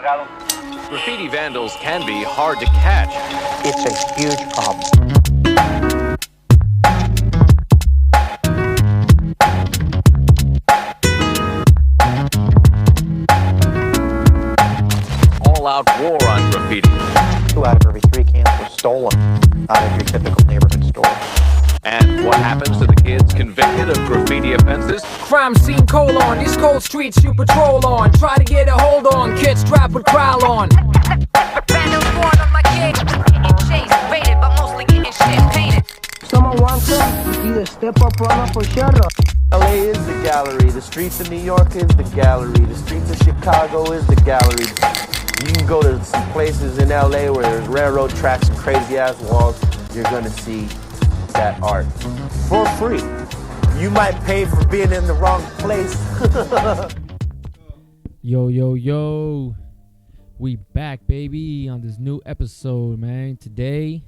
Graffiti vandals can be hard to catch. It's a huge problem. All-out war on graffiti. 2 out of every 3 cans were stolen out of your typical neighborhood store. And what happens to the kids convicted of graffiti offenses? Crime scene : these cold streets you patrol on. Try to get a hold on, kids strapped with growl on. Vandals born on my kid, getting chased, raided, but mostly getting shit painted. Someone wants them, either step up, run up, or shut up. LA is the gallery, the streets of New York is the gallery, the streets of Chicago is the gallery. You can go to some places in LA where there's railroad tracks and crazy ass walls, you're gonna see that art for free. You might pay for being in the wrong place. Yo, we back, baby, on this new episode, man. Today,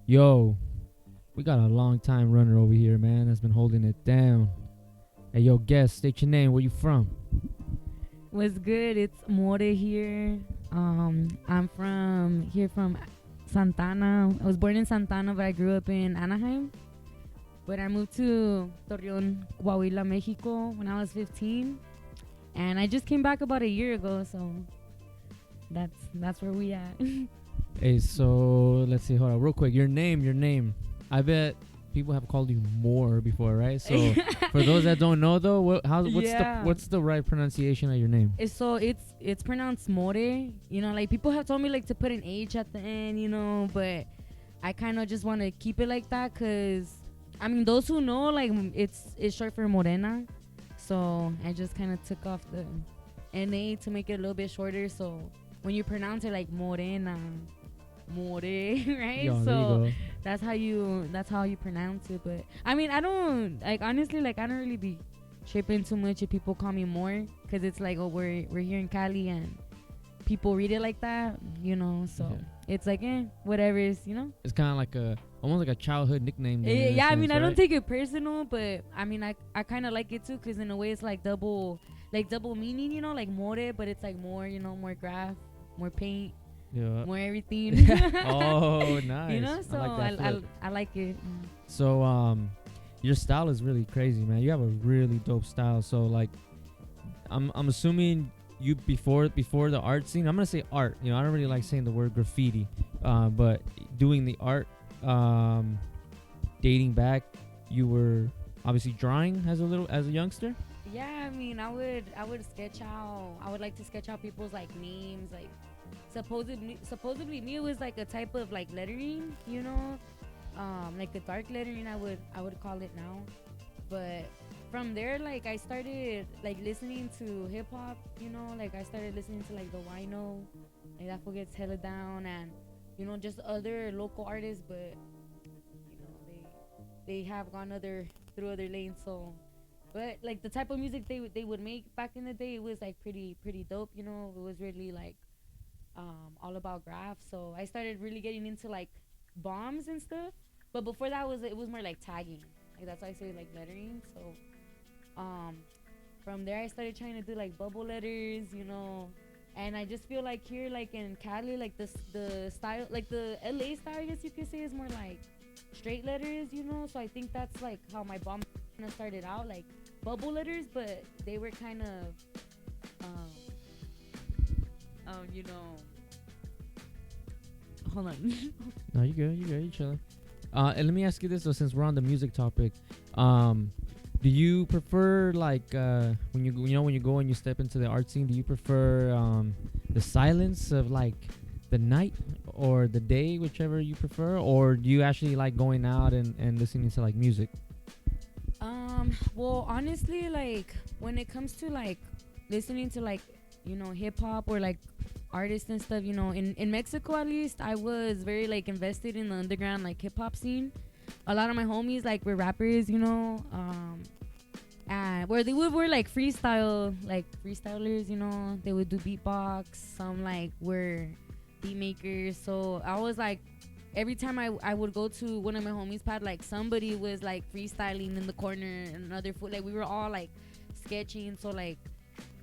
we got a long time runner over here, man, that's been holding it down. Hey, yo, guest, state your name. Where you from? What's good? It's Morena here. I'm from Santana. I was born in Santana, but I grew up in Anaheim. But I moved to Torreón, Coahuila, Mexico when I was 15. And I just came back about a year ago, so that's where we at. Hey, so let's see. Hold on, real quick. Your name. I bet people have called you More before, right? So for those that don't know, though, what's the right pronunciation of your name? So it's pronounced More. You know, like people have told me like to put an H at the end, you know, but I kind of just want to keep it like that because, I mean, those who know, like it's short for Morena. So I just kind of took off the NA to make it a little bit shorter. So when you pronounce it like Morena, More, right? Yo, so that's how you pronounce it. But I mean, I don't like, honestly, like I don't really be tripping too much if people call me More, because it's like, oh, we're here in Cali and people read it like that, you know. So it's like, whatever is, you know. It's kind of like almost like a childhood nickname. Yeah, I mean, I don't take it personal, but I mean, I kind of like it too, because in a way it's like double meaning, you know, like More, but it's like more, you know, more graph, more paint. Yeah. More everything. Oh, nice. You know, so I like it. So your style is really crazy, man. You have a really dope style. So like I'm assuming you before the art scene, I'm gonna say art, you know, I don't really like saying the word graffiti, but doing the art, dating back, you were obviously drawing as a youngster. Yeah, I mean, I would sketch out. I would like to sketch out people's like names, like supposedly me, it was like a type of like lettering, you know, like a dark lettering, I would call it now. But from there, like I started like listening to hip hop, you know, like I started listening to like the Wino, like that fool gets hella down, and you know, just other local artists, but you know, they have gone through other lanes. So but like the type of music they would make back in the day, it was like pretty dope, you know. It was really like all about graphs. So I started really getting into like bombs and stuff. But before that it was more like tagging. Like that's why I say like lettering. So from there I started trying to do like bubble letters, you know. And I just feel like here, like in Cali, like the style, like the LA style, I guess you could say, is more like straight letters, you know. So I think that's like how my bomb kind of started out, like bubble letters, but they were kind of you know, hold on. No, you good, you chilling. And let me ask you this though, since we're on the music topic, do you prefer like when you go and you step into the art scene, do you prefer the silence of like the night or the day, whichever you prefer, or do you actually like going out and listening to like music? Well, honestly, like when it comes to like listening to like, you know, hip hop or like artists and stuff, you know, in Mexico at least, I was very like invested in the underground like hip hop scene. A lot of my homies like were rappers, you know, and where they were like freestylers, you know. They would do beatbox. Some like were beat makers. So I was like, every time I would go to one of my homies' pad, like somebody was like freestyling in the corner, and another foot, like we were all like sketching. So like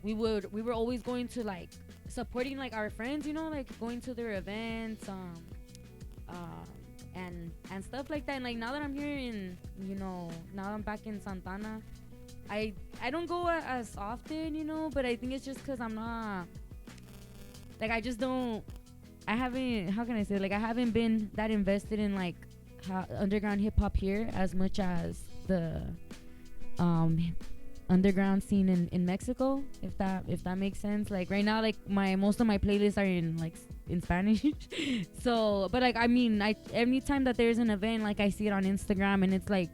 we were always going to like supporting like our friends, you know, like going to their events, and stuff like that. And like now that I'm here in, you know, now I'm back in Santana, I don't go as often, you know, but I think it's just because I'm not, like, I just don't, I haven't, how can I say, like, I haven't been that invested in like underground hip hop here as much as the underground scene in Mexico, if that makes sense. Like right now, like most of my playlists are in Spanish. So, but like, I mean, anytime that there's an event, like I see it on Instagram and it's like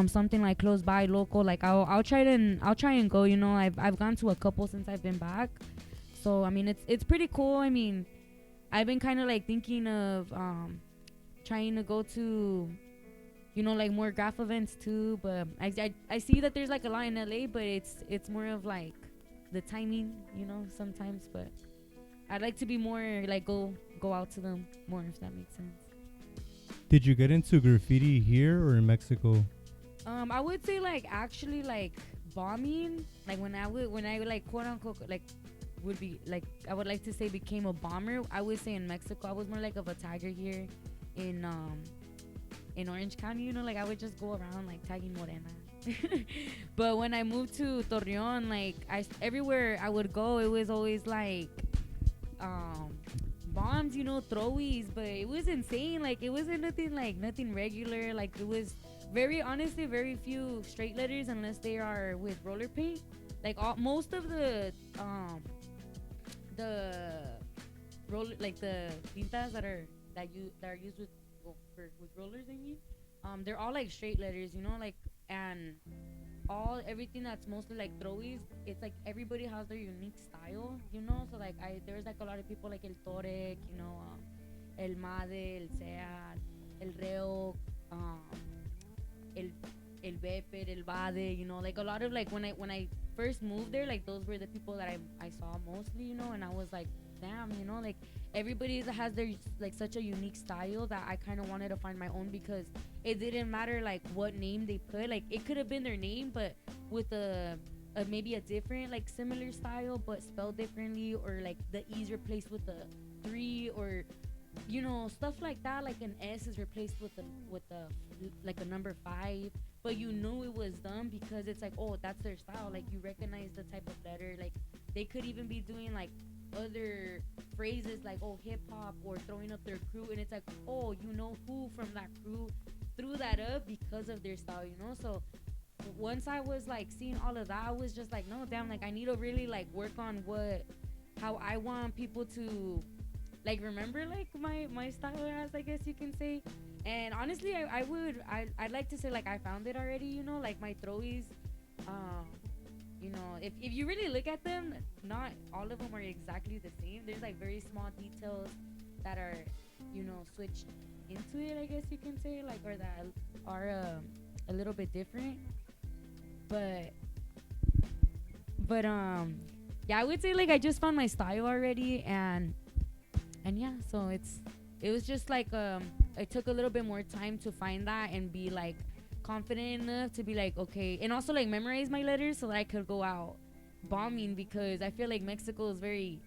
something like close by, local, like I'll try and go, you know. I've gone to a couple since I've been back. So I mean, it's pretty cool. I mean, I've been kind of like thinking of trying to go to, you know, like more graph events too, but I see that there's like a lot in LA, but it's more of like the timing, you know, sometimes. But I'd like to be more like go out to them more, if that makes sense. Did you get into graffiti here or in Mexico? I would say like actually like bombing, like when I like quote unquote like would be like, I would like to say became a bomber, I would say in Mexico. I was more like of a tagger here in Orange County, you know, like I would just go around like tagging Morena. But when I moved to Torreón, like everywhere I would go, it was always like bombs, you know, throwies, but it was insane. Like it wasn't nothing regular. Like it was honestly very few straight letters unless they are with roller paint. Like most of the roller, like the tintas that are used with rollers, I mean, they're all like straight letters, you know, like, and everything that's mostly like throwies, it's like everybody has their unique style, you know. So like there's like a lot of people like El Torek, you know, El Made, El Seat, El Reo, El Beper, El Bade, you know, like a lot of like when I first moved there, like those were the people that I saw mostly, you know. And I was like, damn, you know, like everybody has their like such a unique style that I kind of wanted to find my own, because it didn't matter like what name they put. Like it could have been their name but with a maybe a different like similar style but spelled differently, or like the E's replaced with a 3, or you know, stuff like that. Like an S is replaced with a like a number 5, but you knew it was them because it's like, oh, that's their style. Like you recognize the type of letter. Like they could even be doing like other phrases like, oh, hip hop, or throwing up their crew, and it's like, oh, you know who from that crew threw that up because of their style, you know. So once I was like seeing all of that, I was just like, no, damn, like I need to really like work on how I want people to like remember like my style as, I guess you can say. And honestly, I'd like to say like I found it already, you know, like my throwies, you know, if you really look at them, not all of them are exactly the same. There's like very small details that are, you know, switched into it, I guess you can say, like, or that are a little bit different. But yeah, I would say like I just found my style already, and yeah, so it was just like it took a little bit more time to find that and be like confident enough to be like, okay, and also like memorize my letters so that I could go out bombing, because I feel like Mexico is very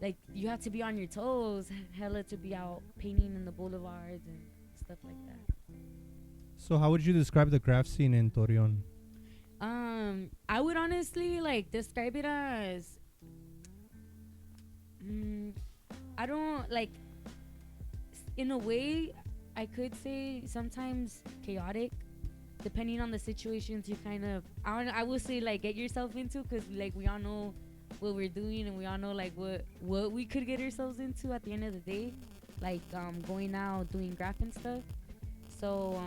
like, you have to be on your toes hella to be out painting in the boulevards and stuff like that. So how would you describe the graph scene in Torreón? I would honestly like describe it as I don't like, in a way I could say sometimes chaotic, depending on the situations you kind of, I will say like get yourself into, because like we all know what we're doing, and we all know like what we could get ourselves into at the end of the day, like going out doing graph and stuff. So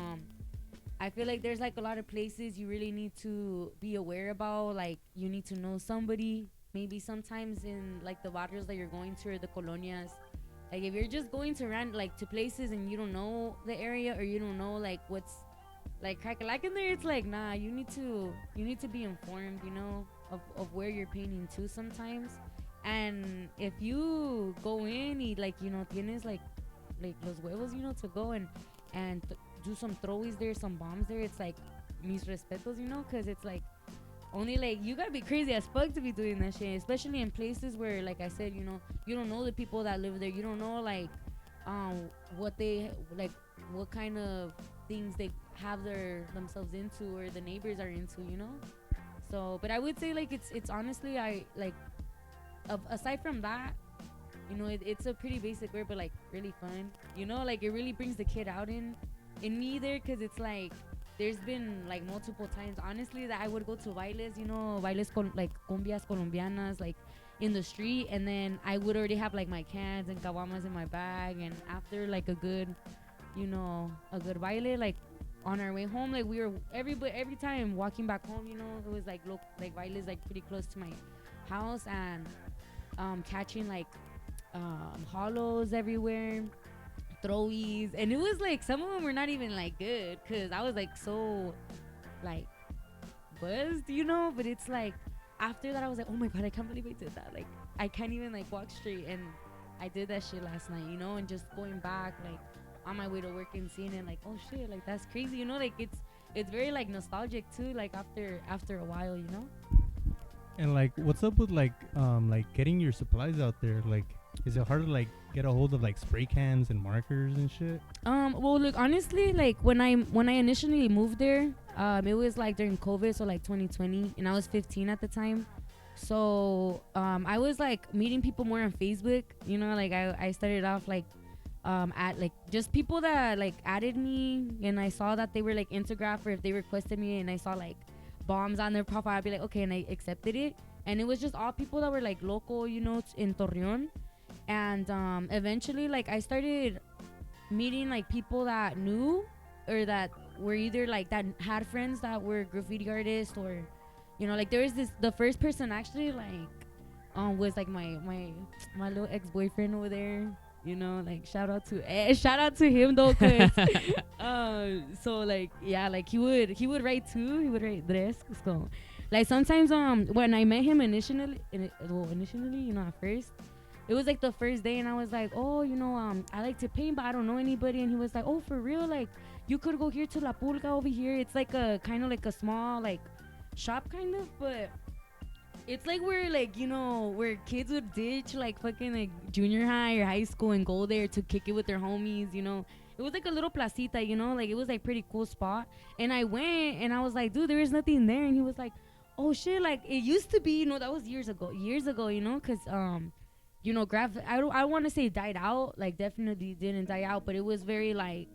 I feel like there's like a lot of places you really need to be aware about. Like you need to know somebody, maybe sometimes in like the barrios that you're going to, or the colonias. Like if you're just going to like to places and you don't know the area, or you don't know like what's like crack-a-lack in there, it's like, nah, you need to be informed, you know, of where you're painting to sometimes. And if you go in y like, you know, tienes like los huevos, you know, to go and do some throwies there, some bombs there, it's like mis respetos, you know, because it's like only like you gotta be crazy as fuck to be doing that shit, especially in places where, like I said, you know, you don't know the people that live there. You don't know like what they like, what kind of things they have themselves into or the neighbors are into, you know. So, but I would say like it's honestly, I like aside from that, you know, it's a pretty basic word, but like really fun, you know, like it really brings the kid out in me there, because it's like there's been like multiple times honestly that I would go to bailes, you know, like cumbias colombianas, like in the street, and then I would already have like my cans and caguamas in my bag, and after like a good baile, like on our way home, like we were every time walking back home, you know, it was like bailes like pretty close to my house, and catching like hollows everywhere, throwies, and it was like some of them were not even like good, because I was like so like buzzed, you know. But it's like after that I was like, oh my god, I can't believe I did that. Like I can't even like walk straight, and I did that shit last night, you know. And just going back like on my way to work and seeing it, like, oh shit, like that's crazy, you know. Like it's very like nostalgic too, like after a while, you know. And like, what's up with like getting your supplies out there? Like, is it hard to like get a hold of like spray cans and markers and shit? Well, look, honestly, like when I initially moved there, it was like during COVID, so like 2020, and I was 15 at the time. So I was like meeting people more on Facebook, you know. Like I started off like at like just people that like added me, and I saw that they were like into graph, or if they requested me and I saw like bombs on their profile, I'd be like, okay, and I accepted it. And it was just all people that were like local, you know, in Torreón. And eventually like I started meeting like people that knew, or that were either like that had friends that were graffiti artists, or you know, like there was the first person actually like was like my little ex-boyfriend over there, you know. Like shout out to him though, cause so like yeah, like he would write too, he would write Dres. So like sometimes when I met him initially, you know, at first it was like the first day, and I was like, oh, you know, I like to paint, but I don't know anybody. And he was like, oh, for real, like you could go here to La Pulga over here. It's like a kind of like a small like shop kind of, but it's like where like, you know, where kids would ditch like fucking like junior high or high school and go there to kick it with their homies, you know. It was like a little placita, you know, like it was like pretty cool spot. And I went and I was like, dude, there is nothing there. And he was like, oh shit, like it used to be, you know. That was years ago, you know, because you know, graph, I want to say died out, like definitely didn't die out, but it was very like,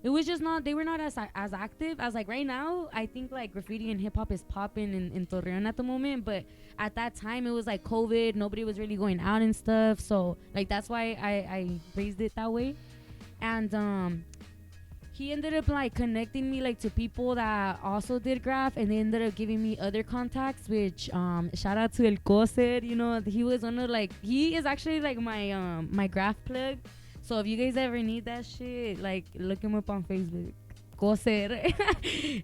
it was just not, they were not as active as like right now. I think like graffiti and hip hop is popping in Torreón at the moment, but at that time it was like COVID, nobody was really going out and stuff. So like that's why I raised it that way. And he ended up like connecting me like to people that also did graph, and they ended up giving me other contacts, which shout out to El Coser, you know. He was one of like, he is actually like my my graph plug. So if you guys ever need that shit, like look him up on Facebook, Coser.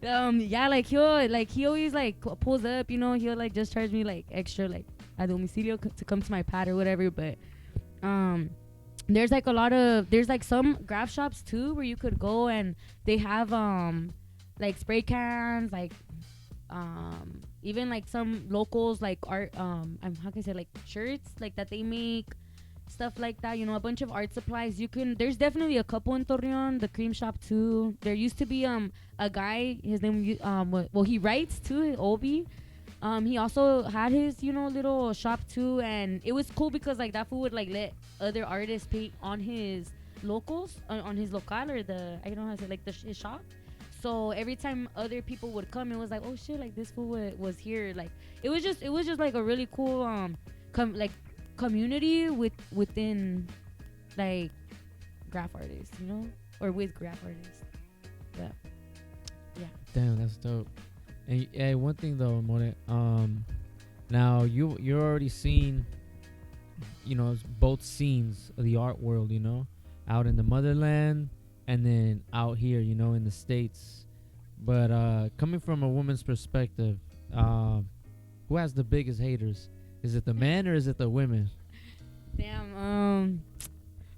Yeah, like he always like pulls up, you know. He'll like just charge me like extra like a domicilio to come to my pad or whatever. But there's like there's like some graph shops too where you could go, and they have like spray cans, like even like some locals like art, how can I say, like shirts like that they make, stuff like that, you know, a bunch of art supplies. There's definitely a couple in Torreón, the cream shop too. There used to be a guy, his name well, he writes too, Obi. He also had his, you know, little shop too, and it was cool because like that fool would like let other artists paint on his locals, on his local, or the, I don't know how to say, like his shop. So every time other people would come, it was like, oh shit, like this fool was here. Like it was just like a really cool community within like graph artists, you know, or with graph artists. Yeah. Damn, that's dope. And one thing though, Morena, now you're already seen, you know, both scenes of the art world, you know, out in the motherland and then out here, you know, in the States. But coming from a woman's perspective, who has the biggest haters? Is it the men or is it the women? Damn.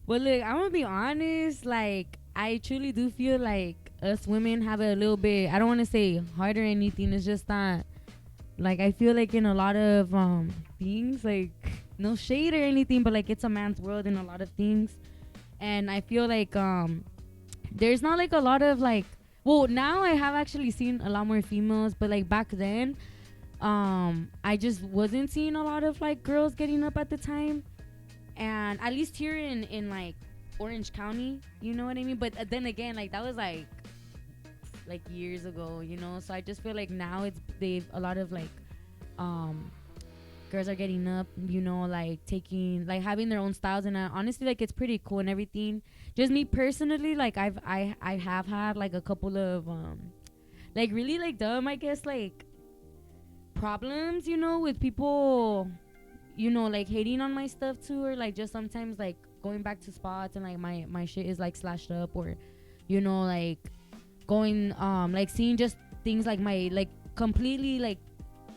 Well, look, I'm gonna be honest. Like, I truly do feel like us women have a little bit, I don't want to say hard or anything. It's just that Like I feel like in a lot of things, like no shade or anything, but like it's a man's world in a lot of things. And I feel like there's not like a lot of like, well, now I have actually seen a lot more females, but like back then I just wasn't seeing a lot of like girls getting up at the time. And at least here in like Orange County, you know what I mean? But then again, like that was like years ago, you know. So I just feel like now they've a lot of like girls are getting up, you know, like taking, like having their own styles. And honestly, like it's pretty cool and everything. Just me personally, like I have had like a couple of like really like dumb, I guess, like problems, you know, with people, you know, like hating on my stuff too, or like just sometimes like going back to spots and like my shit is like slashed up, or you know, like going like seeing just things like my like completely like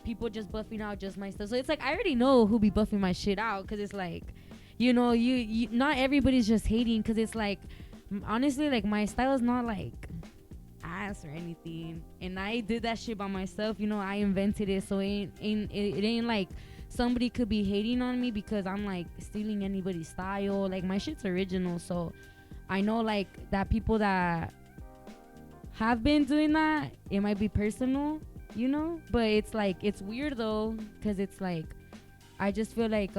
people just buffing out just my stuff. So it's like I already know who be buffing my shit out, because it's like, you know, you not everybody's just hating, because it's like honestly like my style is not like ass or anything, and I did that shit by myself, you know. I invented it, so it ain't like somebody could be hating on me because I'm like stealing anybody's style. Like my shit's original. So I know like that people that have been doing that, it might be personal, you know, but it's like it's weird though, because it's like I just feel like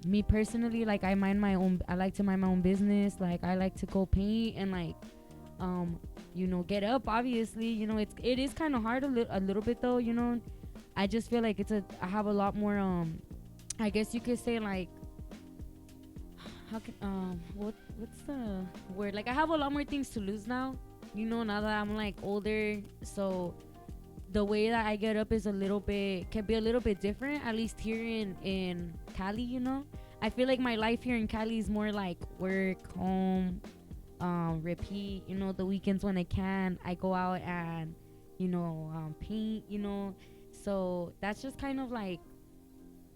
me personally, like I like to mind my own business. Like I like to go paint and like you know, get up, obviously, you know. It is kind of hard a little bit though, you know. I just feel like I have a lot more I guess you could say like, how can what's the word, like I have a lot more things to lose now, you know, now that I'm like older. So the way that I get up is can be a little bit different, at least here in Cali, you know. I feel like my life here in Cali is more like work, home, repeat, you know. The weekends when I can, I go out and, you know, paint, you know. So that's just kind of like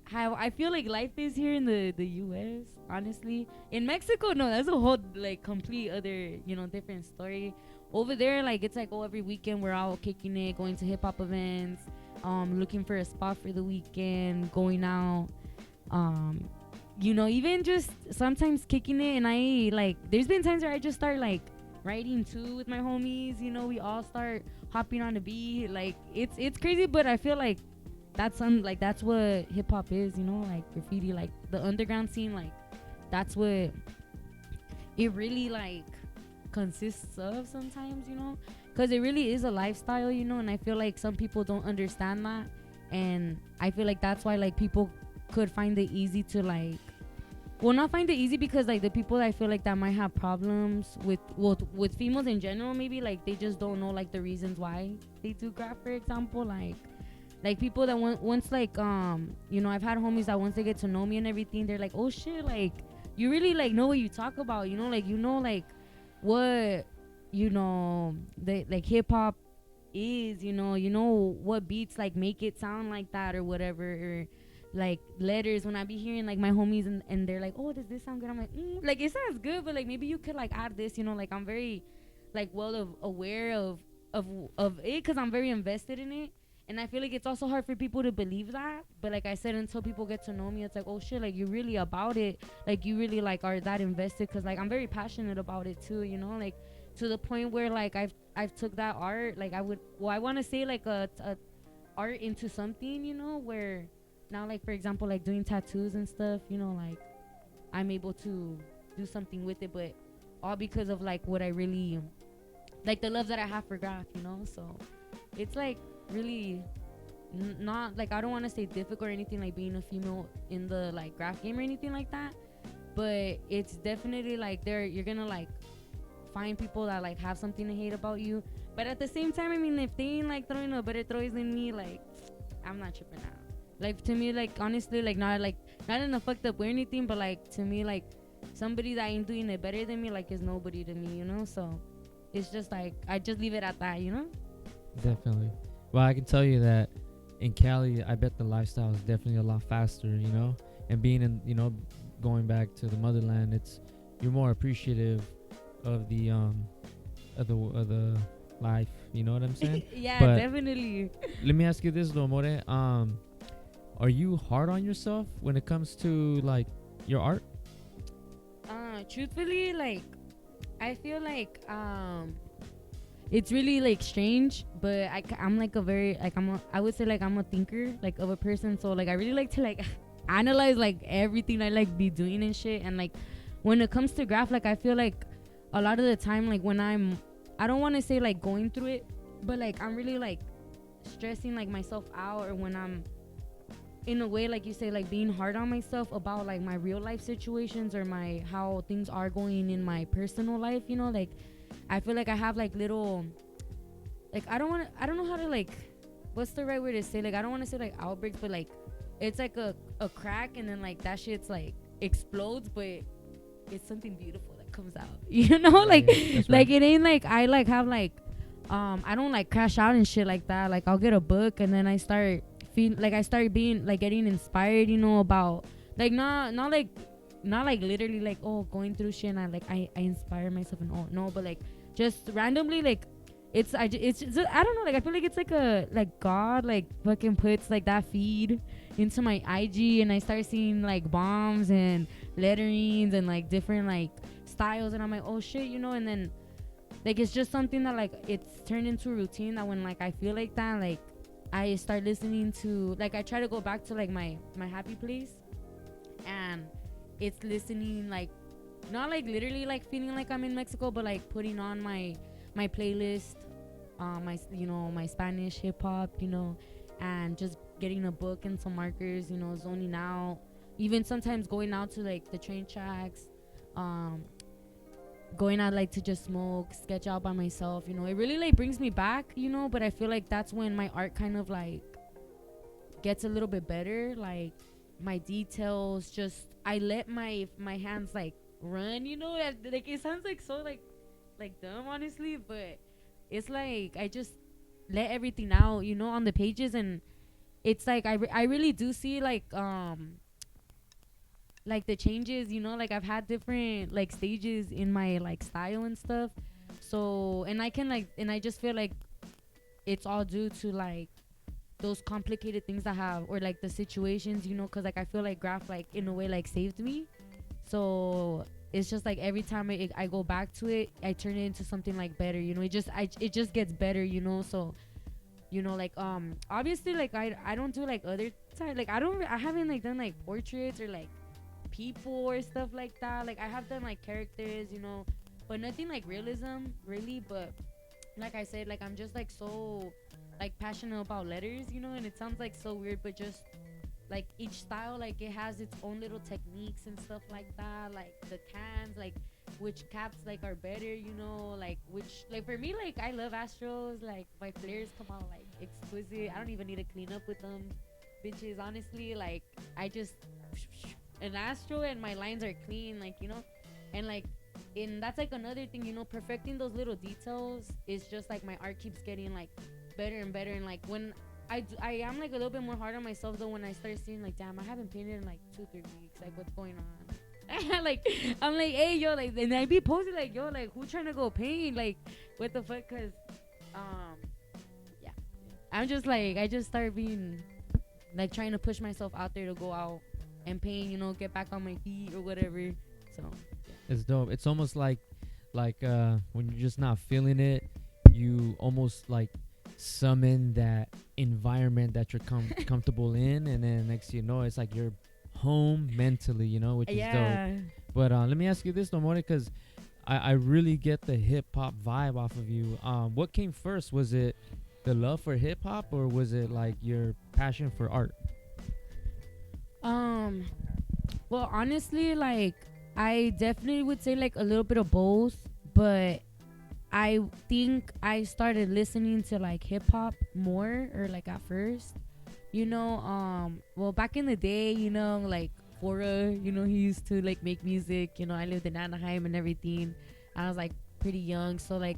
how I feel like life is here in the US, honestly. In Mexico, no, that's a whole like complete other, you know, different story. Over there, like it's like, oh, every weekend we're out kicking it, going to hip hop events, looking for a spot for the weekend, going out, you know, even just sometimes kicking it. And I like, there's been times where I just start like writing too with my homies, you know. We all start hopping on the beat. Like it's crazy, but I feel like that's what hip hop is, you know, like graffiti, like the underground scene, like that's what it really like consists of sometimes, you know, because it really is a lifestyle, you know. And I feel like some people don't understand that, and I feel like that's why like people could find it easy to like, well, not find it easy, because like the people I feel like that might have problems with females in general, maybe like they just don't know like the reasons why they do graph, for example. Like people that once like you know, I've had homies that once they get to know me and everything, they're like, oh shit, like you really like know what you talk about, you know, like you know like what, you know, the like hip hop is, you know what beats like make it sound like that or whatever, or like letters. When I be hearing like my homies and they're like, oh, does this sound good? I'm like, like it sounds good, but like maybe you could like add this, you know. Like I'm very like aware of it, because I'm very invested in it. And I feel like it's also hard for people to believe that. But like I said, until people get to know me, it's like, oh shit, like you're really about it. Like you really like are that invested, because like I'm very passionate about it too, you know. Like to the point where like I've took that art, like I want to say like a art into something, you know, where now like for example like doing tattoos and stuff, you know, like I'm able to do something with it, but all because of like what I really like, the love that I have for graph, you know. So it's like really not like, I don't want to say difficult or anything, like being a female in the like graph game or anything like that, but it's definitely like you're gonna like find people that like have something to hate about you. But at the same time, I mean, if they ain't like throwing a better throws than me, like I'm not tripping out. Like to me, like honestly, like not in a fucked up way or anything, but like to me, like somebody that ain't doing it better than me, like is nobody to me, you know. So it's just like I just leave it at that, you know. Definitely. Well, I can tell you that in Cali, I bet the lifestyle is definitely a lot faster, you know. And being in, you know, going back to the motherland, you're more appreciative of the life. You know what I'm saying? Yeah, But- definitely. Let me ask you this, though, More. Are you hard on yourself when it comes to like your art? Truthfully, like, I feel like it's really like strange, but I'm like a very like I would say like I'm a thinker like of a person, so like I really like to like analyze like everything I like be doing and shit. And like when it comes to graph, like I feel like a lot of the time, like when I don't want to say like going through it, but like I'm really like stressing like myself out, or when I'm in a way, like you say, like being hard on myself about like my real life situations or my how things are going in my personal life, you know, like I feel like I have like little, like I don't know how to like, what's the right way to say, like I don't want to say like outbreaks, but like it's like a crack, and then like that shit's like explodes, but it's something beautiful that comes out, you know. Like that's like right. it ain't like I like have like I don't like crash out and shit like that. Like I'll get a book and then I start being like getting inspired, you know, about like not like literally like, oh, going through shit and I inspire myself and all, no, but like just randomly, like it's just, I don't know, like I feel like it's like a like God like fucking puts like that feed into my IG, and I start seeing like bombs and letterings and like different like styles, and I'm like, oh shit, you know. And then like it's just something that like it's turned into a routine that when like I feel like that, like I start listening to, like I try to go back to like my happy place, and it's listening like not like literally like feeling like I'm in Mexico, but like putting on my playlist, my, you know, my Spanish hip hop, you know, and just getting a book and some markers, you know, zoning out, even sometimes going out to like the train tracks, going out like to just smoke, sketch out by myself, you know. It really like brings me back, you know. But I feel like that's when my art kind of like gets a little bit better, like my details, just I let my hands like run, you know. Like it sounds like so like dumb, honestly, but it's like I just let everything out, you know, on the pages. And it's like I really do see like the changes, you know. Like I've had different like stages in my like style and stuff, so and I can like, and I just feel like it's all due to like those complicated things I have, or like the situations, you know, because like I feel like graph like in a way like saved me. So it's just like every time I go back to it, I turn it into something like better, you know. It just gets better, you know. So, you know, like obviously like I don't do like other type, like I haven't like done like portraits or like people or stuff like that. Like I have done like characters, you know, but nothing like realism really. But like I said, like I'm just like so like passionate about letters, you know. And it sounds like so weird, but just like each style, like it has its own little techniques and stuff like that. Like the cans, like which caps like are better, you know, like which, like for me, like I love Astros. Like my flares come out like exquisite. I don't even need to clean up with them bitches, honestly. Like I just an Astro and my lines are clean, like, you know. And like that's like another thing, you know, perfecting those little details is just like my art keeps getting like better and better. And like when I am like a little bit more hard on myself though when I start seeing like, damn, I haven't painted in like 2-3 weeks, like what's going on. Like I'm like, hey yo, like, and I be posting like, yo, like who trying to go paint, like what the fuck, cause yeah, I'm just like, I just start being like trying to push myself out there to go out and paint, you know, get back on my feet or whatever. So It's dope. It's almost like when you're just not feeling it, you almost like summon that environment that you're comfortable in, and then next thing you know, it's like you're home mentally, you know, which is dope. But let me ask you this, More, because I really get the hip hop vibe off of you. What came first? Was it the love for hip hop, or was it like your passion for art? Well, honestly, like I definitely would say like a little bit of both, but I think I started listening to like hip hop more, or like at first, you know, well back in the day, you know, like Fora, you know, he used to like make music, you know. I lived in Anaheim and everything. I was like pretty young, so like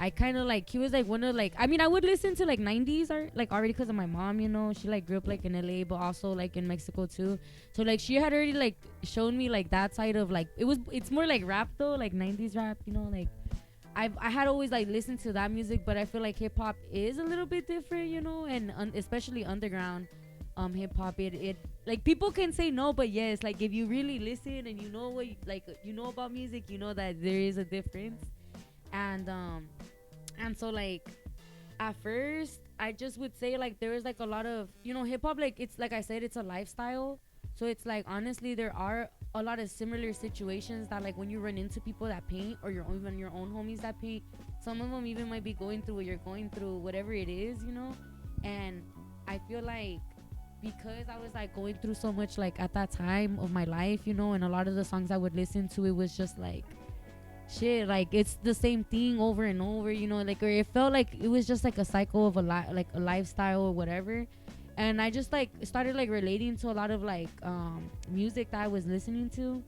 I kind of like, he was like one of like, I mean, I would listen to like 90s art like already because of my mom, you know. She like grew up like in LA, but also like in Mexico too. So like she had already like shown me like that side of like, it's more like rap though, like 90s rap, you know, like I had always like listened to that music, but I feel like hip hop is a little bit different, you know, and especially underground hip hop. It like people can say no, but yes, like if you really listen and you know what you know about music, you know that there is a difference. And so like at first I just would say like there is like a lot of, you know, hip hop, like it's like I said, it's a lifestyle. So it's like honestly there are a lot of similar situations that like when you run into people that paint, or even your own homies that paint, some of them even might be going through what you're going through, whatever it is, you know. And I feel like because I was like going through so much like at that time of my life, you know, and a lot of the songs I would listen to, it was just like shit, like it's the same thing over and over, you know, like, or it felt like it was just like a cycle of like a lifestyle or whatever. And I just like started like relating to a lot of like music that I was listening to.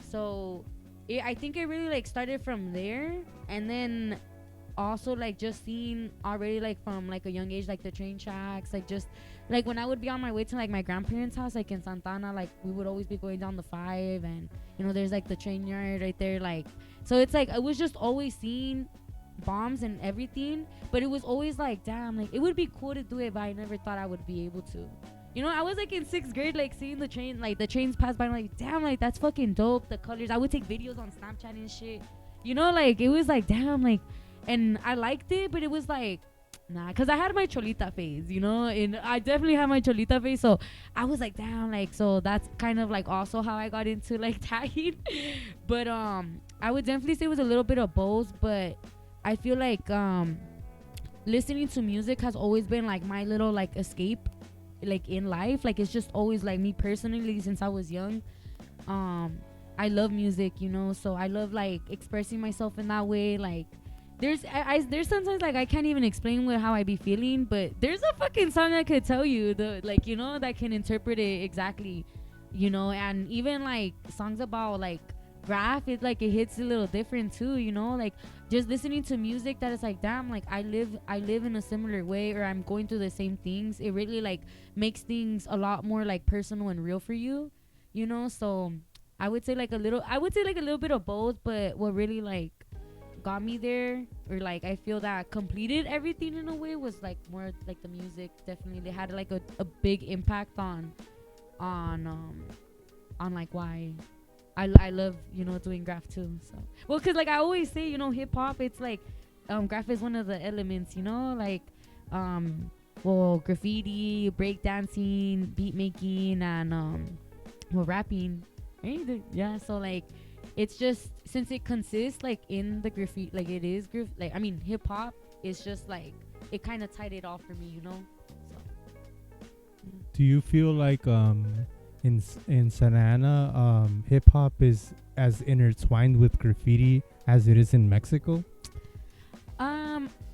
So I think it really like started from there. And then also like just seeing already like from like a young age like the train tracks, like just like when I would be on my way to like my grandparents' house like in Santana, like we would always be going down the 5, and you know there's like the train yard right there, like so it's like I was just always seeing bombs and everything, but it was always like damn, like it would be cool to do it, but I never thought I would be able to, you know. I was like in 6th grade like seeing the train, like the trains pass by, and like damn, like that's fucking dope, the colors. I would take videos on Snapchat and shit, you know, like it was like damn, like, and I liked it, but it was like nah, because I had my cholita phase, you know, and I definitely had my cholita phase, so I was like damn, like, so that's kind of like also how I got into like tagging. But I would definitely say it was a little bit of both, but I feel like listening to music has always been like my little like escape like in life. Like it's just always like me personally since I was young. I love music, you know, so I love like expressing myself in that way. Like there's sometimes like I can't even explain how I be feeling, but there's a fucking song that could tell you the, like, you know, that can interpret it exactly, you know. And even like songs about like graph, it like it hits a little different too, you know, like just listening to music that is like damn, like I live in a similar way, or I'm going through the same things. It really like makes things a lot more like personal and real for you, you know. So I would say like a little bit of both, but what really like got me there, or like I feel that completed everything in a way, was like more like the music. Definitely they had like a big impact on like why I love, you know, doing graph too. So well, because like I always say, you know, hip hop, it's like graph is one of the elements, you know, like well, graffiti, breakdancing, beat making, and well, rapping, right? Yeah, so like it's just since it consists like in the graffiti, like it is like I mean hip hop is just like it kind of tied it off for me, you know. So yeah. Do you feel like in Santa Ana hip hop is as intertwined with graffiti as it is in Mexico?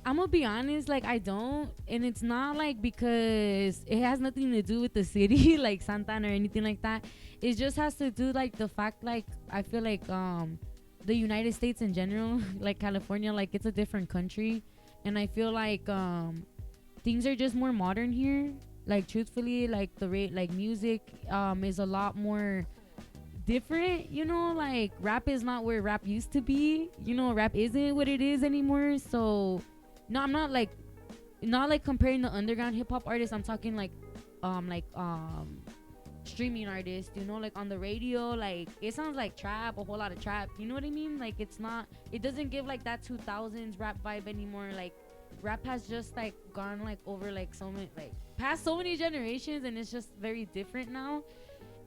I'm gonna be honest, like I don't, and it's not like because it has nothing to do with the city like Santana or anything like that. It just has to do like the fact, like I feel like the United States in general, like California, like it's a different country, and I feel like things are just more modern here. Like truthfully, like the rate, like music is a lot more different, you know. Like rap is not where rap used to be, you know. Rap isn't what it is anymore. So no, I'm not like comparing the underground hip hop artists. I'm talking like streaming artists, you know, like on the radio, like it sounds like trap, a whole lot of trap, you know what I mean? Like it doesn't give like that 2000s rap vibe anymore. Like rap has just like gone like over like so many, like past so many generations, and it's just very different now.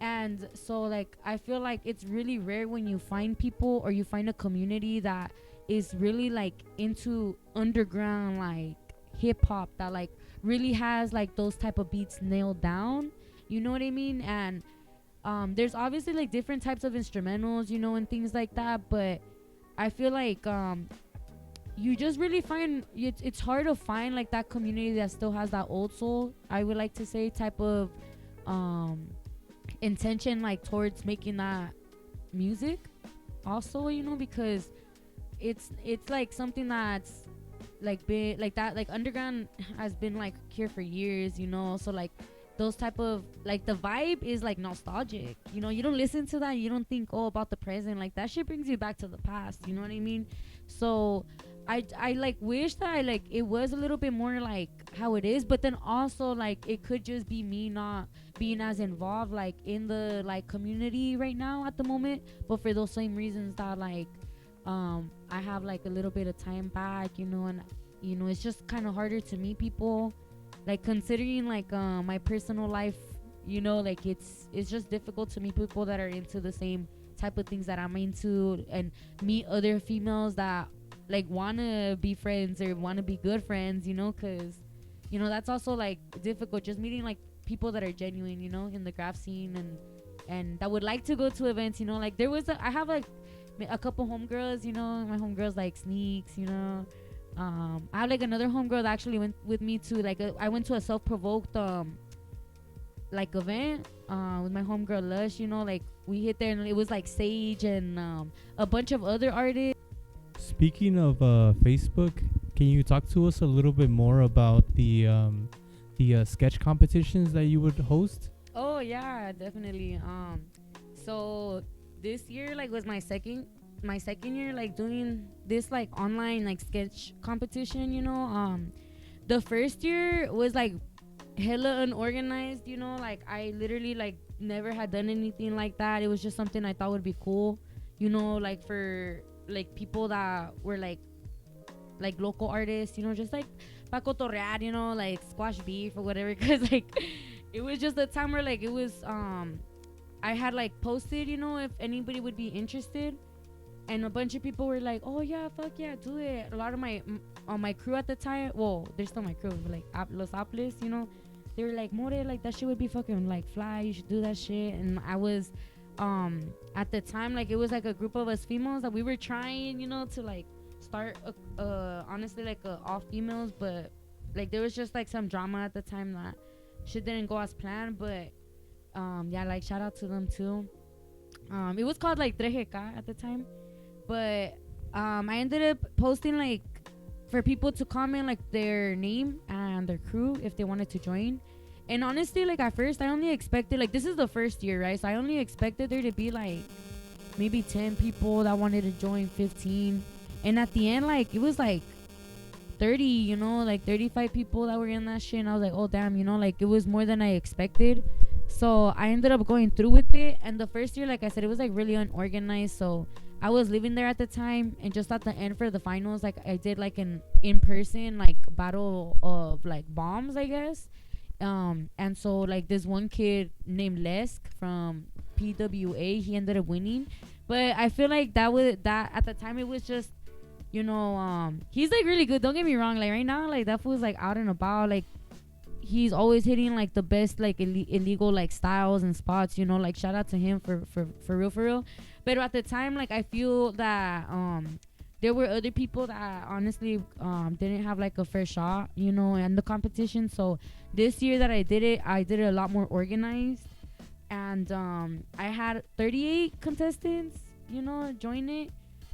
And so like I feel like it's really rare when you find people, or you find a community that is really like into underground like hip hop, that like really has like those type of beats nailed down, you know what I mean? And there's obviously like different types of instrumentals, you know, and things like that, but I feel like you just really find it's hard to find like that community that still has that old soul, I would like to say, type of intention like towards making that music also, you know, because it's like something that's like been like that, like underground has been like here for years, you know. So like those type of like the vibe is like nostalgic, you know. You don't listen to that, you don't think about the present, like that shit brings you back to the past, you know what I mean? So I like wish that I like it was a little bit more like how it is, but then also like it could just be me not being as involved like in the like community right now at the moment, but for those same reasons that like I have like a little bit of time back, you know, and you know it's just kind of harder to meet people, like considering like my personal life, you know, like it's just difficult to meet people that are into the same type of things that I'm into and meet other females that like want to be friends or want to be good friends, you know, because you know that's also like difficult, just meeting like people that are genuine, you know, in the graph scene and that would like to go to events, you know, like I have like a couple homegirls, you know, my homegirls like Sneaks, you know, I have like another homegirl that actually went with me to like I went to a self-provoked like event with my homegirl Lush, you know, like we hit there and it was like Sage and a bunch of other artists. Speaking of Facebook, can you talk to us a little bit more about the sketch competitions that you would host? Oh yeah, definitely. So this year like was my second year like doing this like online like sketch competition, you know. The first year was like hella unorganized, you know, like I literally like never had done anything like that. It was just something I thought would be cool, you know, like for like people that were like local artists, you know, just like pa cotorrear, you know, like squash beef or whatever, because like it was just a time where like it was I had like posted, you know, if anybody would be interested, and a bunch of people were like, oh yeah, fuck yeah, do it. A lot of my crew at the time, well, they're still my crew, but like Los Aples, you know, they were like, More, like that shit would be fucking like fly, you should do that shit. And I was at the time like it was like a group of us females that we were trying, you know, to like start honestly like all females, but like there was just like some drama at the time that shit didn't go as planned. But yeah, like shout out to them too. It was called like 3GK at the time, but I ended up posting like for people to comment like their name and their crew if they wanted to join. And honestly, like at first I only expected, like this is the first year, right? So I only expected there to be like maybe 10 people that wanted to join, 15. And at the end, like it was like 30, you know, like 35 people that were in that shit. And I was like, oh damn, you know, like it was more than I expected. So I ended up going through with it. And the first year, like I said, it was like really unorganized. So I was living there at the time, and just at the end for the finals, like I did like an in-person like battle of like bombs, I guess. And so like this one kid named Lesk from PWA, he ended up winning. But I feel like that at the time it was just, you know, he's like really good, don't get me wrong, like right now like that fool's like out and about, like he's always hitting like the best like illegal like styles and spots, you know, like shout out to him for real. But at the time, like I feel that there were other people that honestly didn't have like a fair shot, you know, in the competition. So this year that I did it a lot more organized, and I had 38 contestants, you know, join it.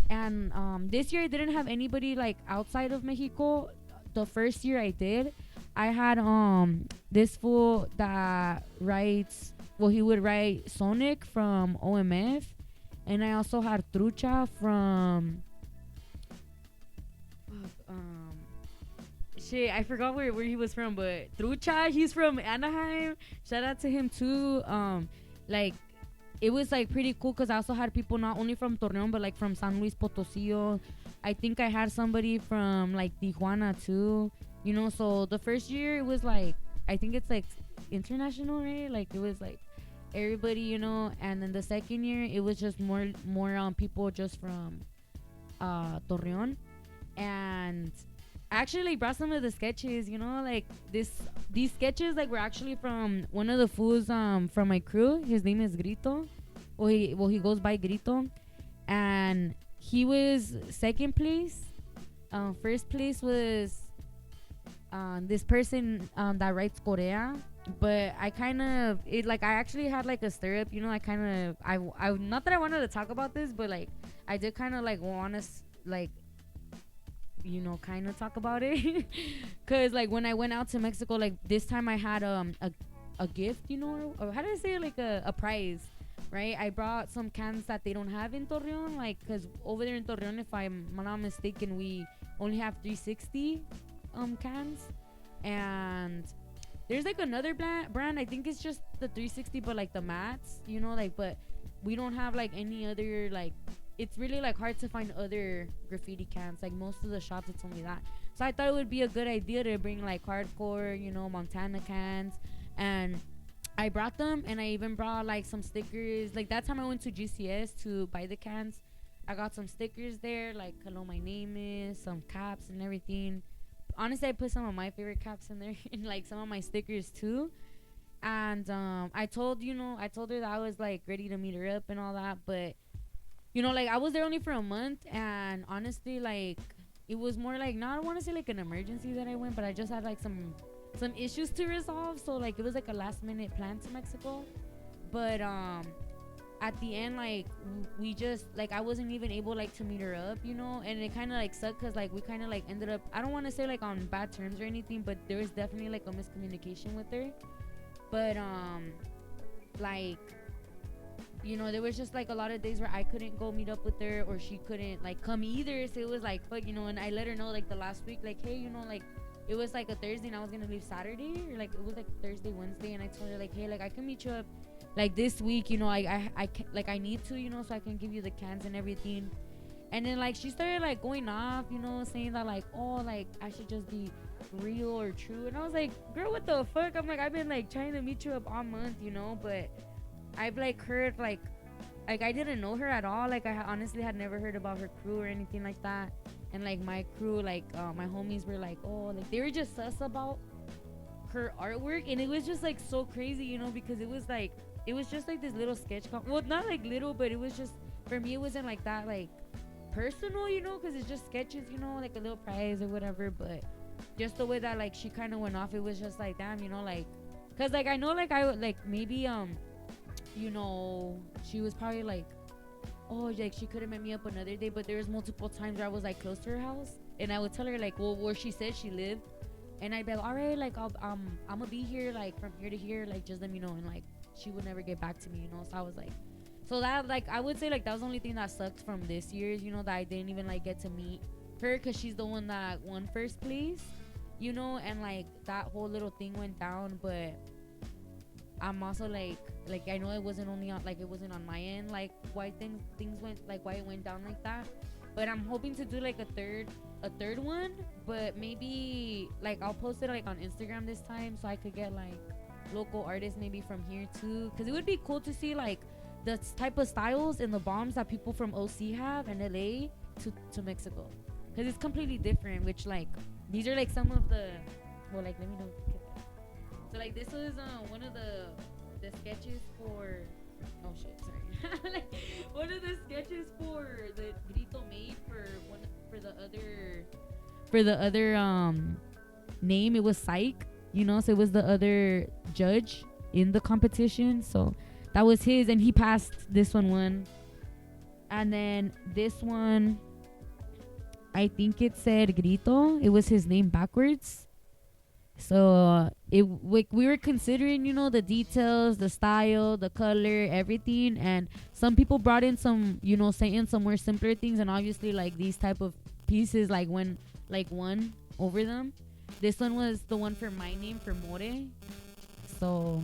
And this year I didn't have anybody like outside of Mexico. The first year I did, I had this fool that writes, well, he would write Sonic from OMF, and I also had Trucha from shit, I forgot where he was from, but Trucha, he's from Anaheim. Shout out to him too. Like it was like pretty cool because I also had people not only from Torreón but like from San Luis Potosí. I think I had somebody from like Tijuana too, you know. So the first year it was like, I think it's like international, right? Like it was like everybody, you know. And then the second year it was just more people just from Torreón. And I actually like brought some of the sketches, you know, like these sketches like were actually from one of the fools from my crew. His name is Grito. Well, he goes by Grito, and he was second place. First place was this person that writes Korea. But I kind of I actually had like a stirrup, you know. I not that I wanted to talk about this, but like I did kind of like want to like, you know, kind of talk about it. Because like when I went out to Mexico, like this time I had a gift, you know, or how do I say it? Like a prize, right? I brought some cans that they don't have in Torreón, like because over there in Torreón, if I'm not mistaken, we only have 360 cans. And there's like another brand, I think it's just the 360, but like the mats, you know, like, but we don't have like any other, like, it's really like hard to find other graffiti cans. Like most of the shops, it's only that. So I thought it would be a good idea to bring like hardcore, you know, Montana cans. And I brought them, and I even brought like some stickers. Like that time I went to GCS to buy the cans, I got some stickers there, like hello, my name is, some caps and everything. Honestly, I put some of my favorite caps in there and like some of my stickers too. And I told her that I was like ready to meet her up and all that, but you know, like I was there only for a month, and honestly, like it was more like, not, I don't want to say like an emergency that I went, but I just had like some issues to resolve. So like it was like a last minute plan to Mexico. But at the end, like we just, like I wasn't even able like to meet her up, you know, and it kind of like sucked because like we kind of like ended up, I don't want to say like on bad terms or anything, but there was definitely like a miscommunication with her. But like, you know, there was just like a lot of days where I couldn't go meet up with her, or she couldn't like come either. So it was like, fuck, you know. And I let her know like the last week, like, hey, you know, like it was like a Thursday and I was gonna leave Saturday, or like it was like Thursday, Wednesday, and I told her like, hey, like I can meet you up like this week, you know, I like I need to, you know, so I can give you the cans and everything. And then like she started like going off, you know, saying that like, oh, like I should just be real or true. And I was like, girl, what the fuck? I'm like, I've been like trying to meet you up all month, you know, but I've like heard like I didn't know her at all. Like I honestly had never heard about her crew or anything like that. And like my crew, like my homies were like, oh, like they were just sus about her artwork. And it was just like so crazy, you know, because it was just like this little sketch well, not like little, but it was just, for me it wasn't like that like personal, you know, because it's just sketches, you know, like a little prize or whatever. But just the way that like she kind of went off, it was just like, damn, you know, like, because like I know like I would like maybe you know, she was probably like, oh, like she could have met me up another day. But there was multiple times where I was like close to her house, and I would tell her like, well, where she said she lived, and I'd be like, all right, like I'm gonna be here like from here to here, like just let me know. And like she would never get back to me, you know. So I was like, so that like I would say like that was the only thing that sucked from this year's, you know, that I didn't even like get to meet her, because she's the one that won first place, you know. And like that whole little thing went down. But I'm also like I know it wasn't only on, like it wasn't on my end, like why things went, like why it went down like that. But I'm hoping to do like a third one, but maybe like I'll post it like on Instagram this time, so I could get like local artists maybe from here too, because it would be cool to see like the type of styles and the bombs that people from OC have and LA to Mexico, because it's completely different. Which like these are like some of the, well, like let me know. So like this was one of the sketches for, oh shit, sorry. Like one of the sketches for the Grito made for the other name. It was Psych, you know, so it was the other judge in the competition. So that was his, and he passed. This one won. And then this one, I think it said Grito. It was his name backwards. So we were considering, you know, the details, the style, the color, everything. And some people brought in some, you know, saying some more simpler things. And obviously like these type of pieces like won over them. This one was the one for my name, for More. So,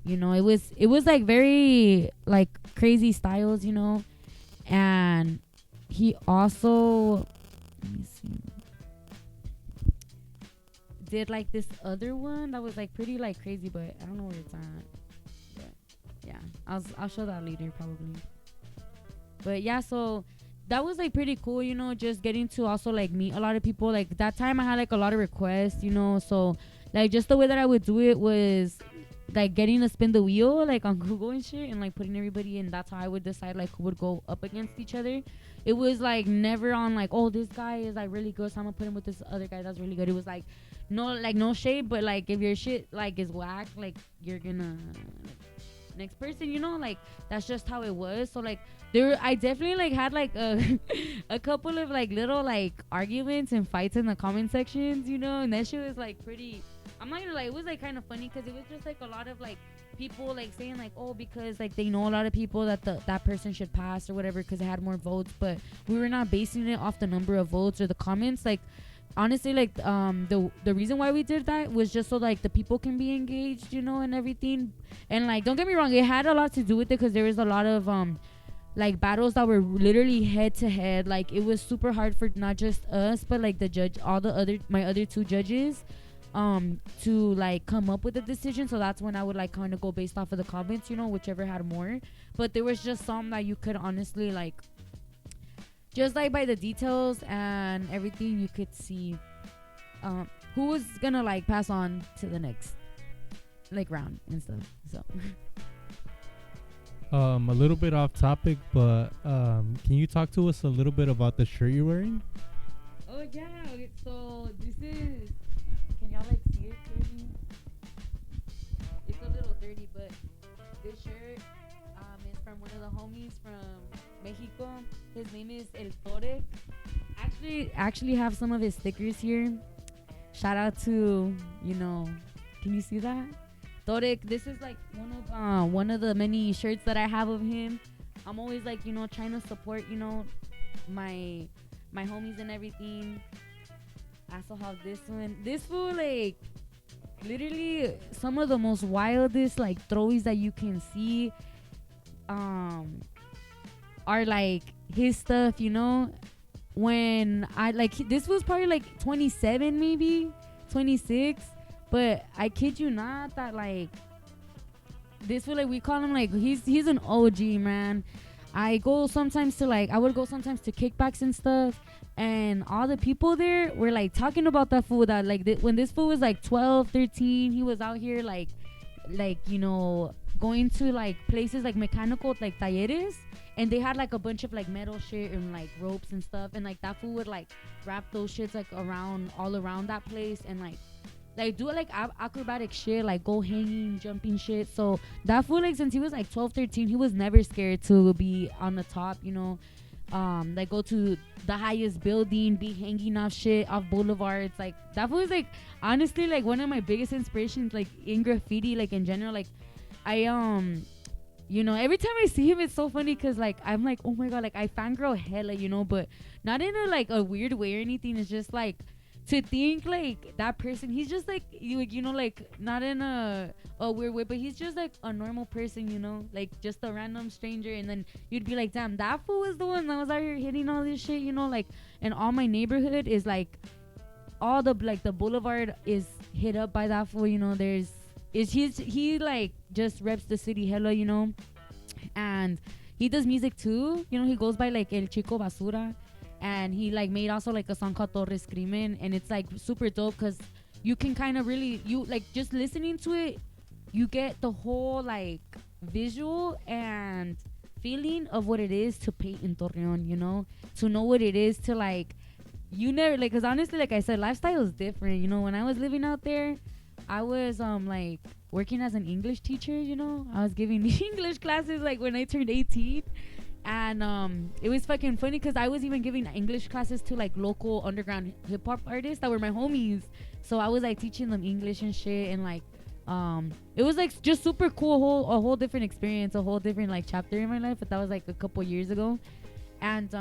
you know, it was like very like crazy styles, you know. And he also, let me see, did like this other one that was like pretty like crazy, but I don't know where it's at. But yeah, I'll show that later probably. But yeah, so that was like pretty cool, you know, just getting to also like meet a lot of people. Like that time I had like a lot of requests, you know, so like just the way that I would do it was like getting to spin the wheel like on Google and shit, and like putting everybody in. That's how I would decide like who would go up against each other. It was like never on like, oh, this guy is like really good, so I'm gonna put him with this other guy that's really good. It was like no shade, but like if your shit like is whack, like you're gonna next person, you know, like that's just how it was. So like I definitely like had like a couple of like little like arguments and fights in the comment sections, you know, and that shit was like pretty, I'm not gonna lie, it was like kind of funny, because it was just like a lot of like people like saying like, oh, because like they know a lot of people that that person should pass or whatever because it had more votes, but we were not basing it off the number of votes or the comments. Like honestly, like the reason why we did that was just so like the people can be engaged, you know, and everything. And like don't get me wrong, it had a lot to do with it because there was a lot of like battles that were literally head to head. Like it was super hard for not just us but like the judge, all the other my other two judges to like come up with a decision. So that's when I would like kind of go based off of the comments, you know, whichever had more. But there was just some that you could honestly like just like by the details and everything you could see who was gonna like pass on to the next like round and stuff. So a little bit off topic, but can you talk to us a little bit about the shirt you're wearing? oh yeah, okay, so this is, can y'all like see it clearly? It's a little dirty, but this shirt is from one of the homies from Mexico. His name is El Torreón. Actually have some of his stickers here. Shout out to, you know, can you see that? Torreón. This is like one of the many shirts that I have of him. I'm always like, you know, trying to support, you know, my homies and everything. I also have this one. This fool, like, literally some of the most wildest, like, throwies that you can see are, like, his stuff, you know? When I, like, this was probably, like, 27, maybe, 26. But I kid you not that, like, this fool, like, we call him, like, he's an OG, man. I would go sometimes to kickbacks and stuff, and all the people there were like talking about that fool that like when this fool was like 12, 13, he was out here like you know, going to like places like mechanical like talleres, and they had like a bunch of like metal shit and like ropes and stuff, and like that fool would like wrap those shits like all around that place and like do like acrobatic shit, like go hanging, jumping shit. So that fool, like, since he was like 12, 13, he was never scared to be on the top, you know, like go to the highest building, be hanging off shit, off boulevards. Like that fool was like honestly like one of my biggest inspirations, like in graffiti, like in general. Like I you know, every time I see him, it's so funny because like I'm like, oh my god, like I fangirl hella, you know, but not in a like a weird way or anything. It's just like to think like that person, he's just like you know, like not in a weird way, but he's just like a normal person, you know, like just a random stranger. And then you'd be like, damn, that fool was the one that was out here hitting all this shit, you know, like. And all my neighborhood is like all the like the boulevard is hit up by that fool, you know. He like just reps the city hella, you know, and he does music too, you know. He goes by like El Chico Basura. And he like made also like a song called Torres Crimen, and it's like super dope because you can kind of really, you like just listening to it, you get the whole like visual and feeling of what it is to paint in Torreón, you know, to know what it is to like, you never like, because honestly, like I said, lifestyle is different, you know. When I was living out there, I was like working as an English teacher, you know. I was giving English classes like when I turned 18. And it was fucking funny because I was even giving English classes to like local underground hip hop artists that were my homies. So I was like teaching them English and shit, and like it was like just super cool, a whole different experience, a whole different like chapter in my life. But that was like a couple years ago, and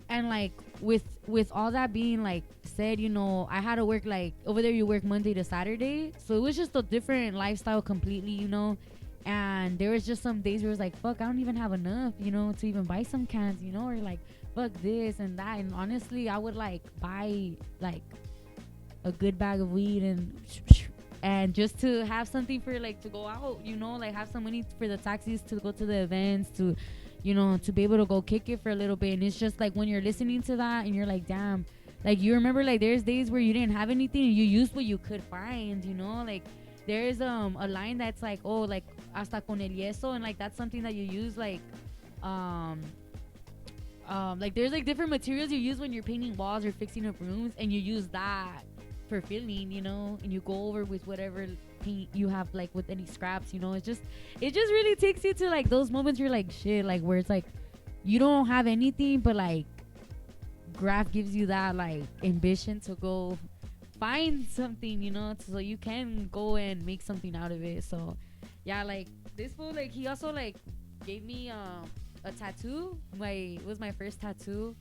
like with all that being like said, you know, I had to work like over there. You work Monday to Saturday, so it was just a different lifestyle completely, you know. And there was just some days where it was like, fuck, I don't even have enough, you know, to even buy some cans, you know, or like, fuck this and that. And honestly, I would like buy like a good bag of weed and just to have something for like to go out, you know, like have some money for the taxis to go to the events, to, you know, to be able to go kick it for a little bit. And it's just like when you're listening to that and you're like, damn, like you remember like there's days where you didn't have anything and you used what you could find, you know, like there's a line that's like, oh, like hasta con el yeso, and like that's something that you use like there's like different materials you use when you're painting walls or fixing up rooms, and you use that for filling, you know, and you go over with whatever paint you have, like with any scraps, you know. It just really takes you to like those moments where you're like, shit, like where it's like you don't have anything, but like graph gives you that like ambition to go find something, you know, so you can go and make something out of it. So yeah, like this fool, like he also like gave me a tattoo. It was my first tattoo.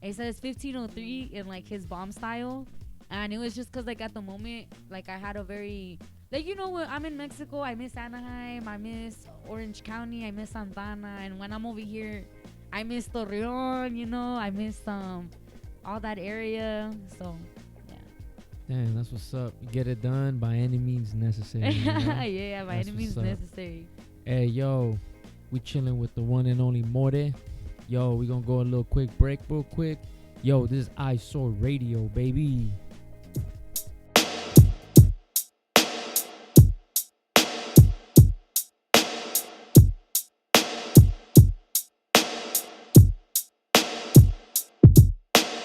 It says 1503 in like his bomb style, and it was just cause like at the moment, like I had a very, like, you know what, I'm in Mexico, I miss Anaheim, I miss Orange County, I miss Santana, and when I'm over here, I miss Torreón, you know, I miss all that area. So yeah. Damn, that's what's up. Get it done by any means necessary. You know? Yeah, by That's any means what's up. necessary. Hey, yo, we chilling with the one and only More. Yo, we gonna go a little quick break real quick. Yo, this is Eyesore Radio, baby.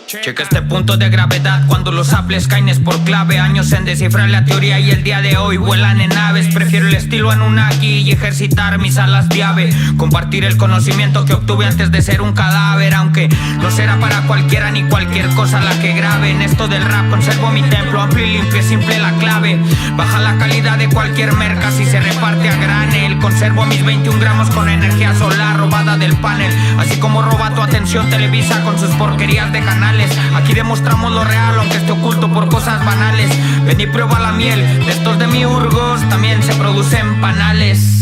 Checa este punto de gravedad cuando los Apples caen es por clave. Años en descifrar la teoría y el día de hoy vuelan en aves. Prefiero el estilo Anunnaki y ejercitar mis alas de ave. Compartir el conocimiento que obtuve antes de ser un cadáver. Aunque no será para cualquiera ni cualquier cosa la que grabe. En esto del rap conservo mi templo amplio y limpio, es simple la clave. Baja la calidad de cualquier merca si se reparte a granel. Conservo mis 21 gramos con energía solar robada del panel. Así como roba tu atención Televisa con sus porquerías de canales. Aquí demostramos lo real, aunque esté oculto por cosas banales. Ven y prueba la miel, de estos demiurgos también se producen panales.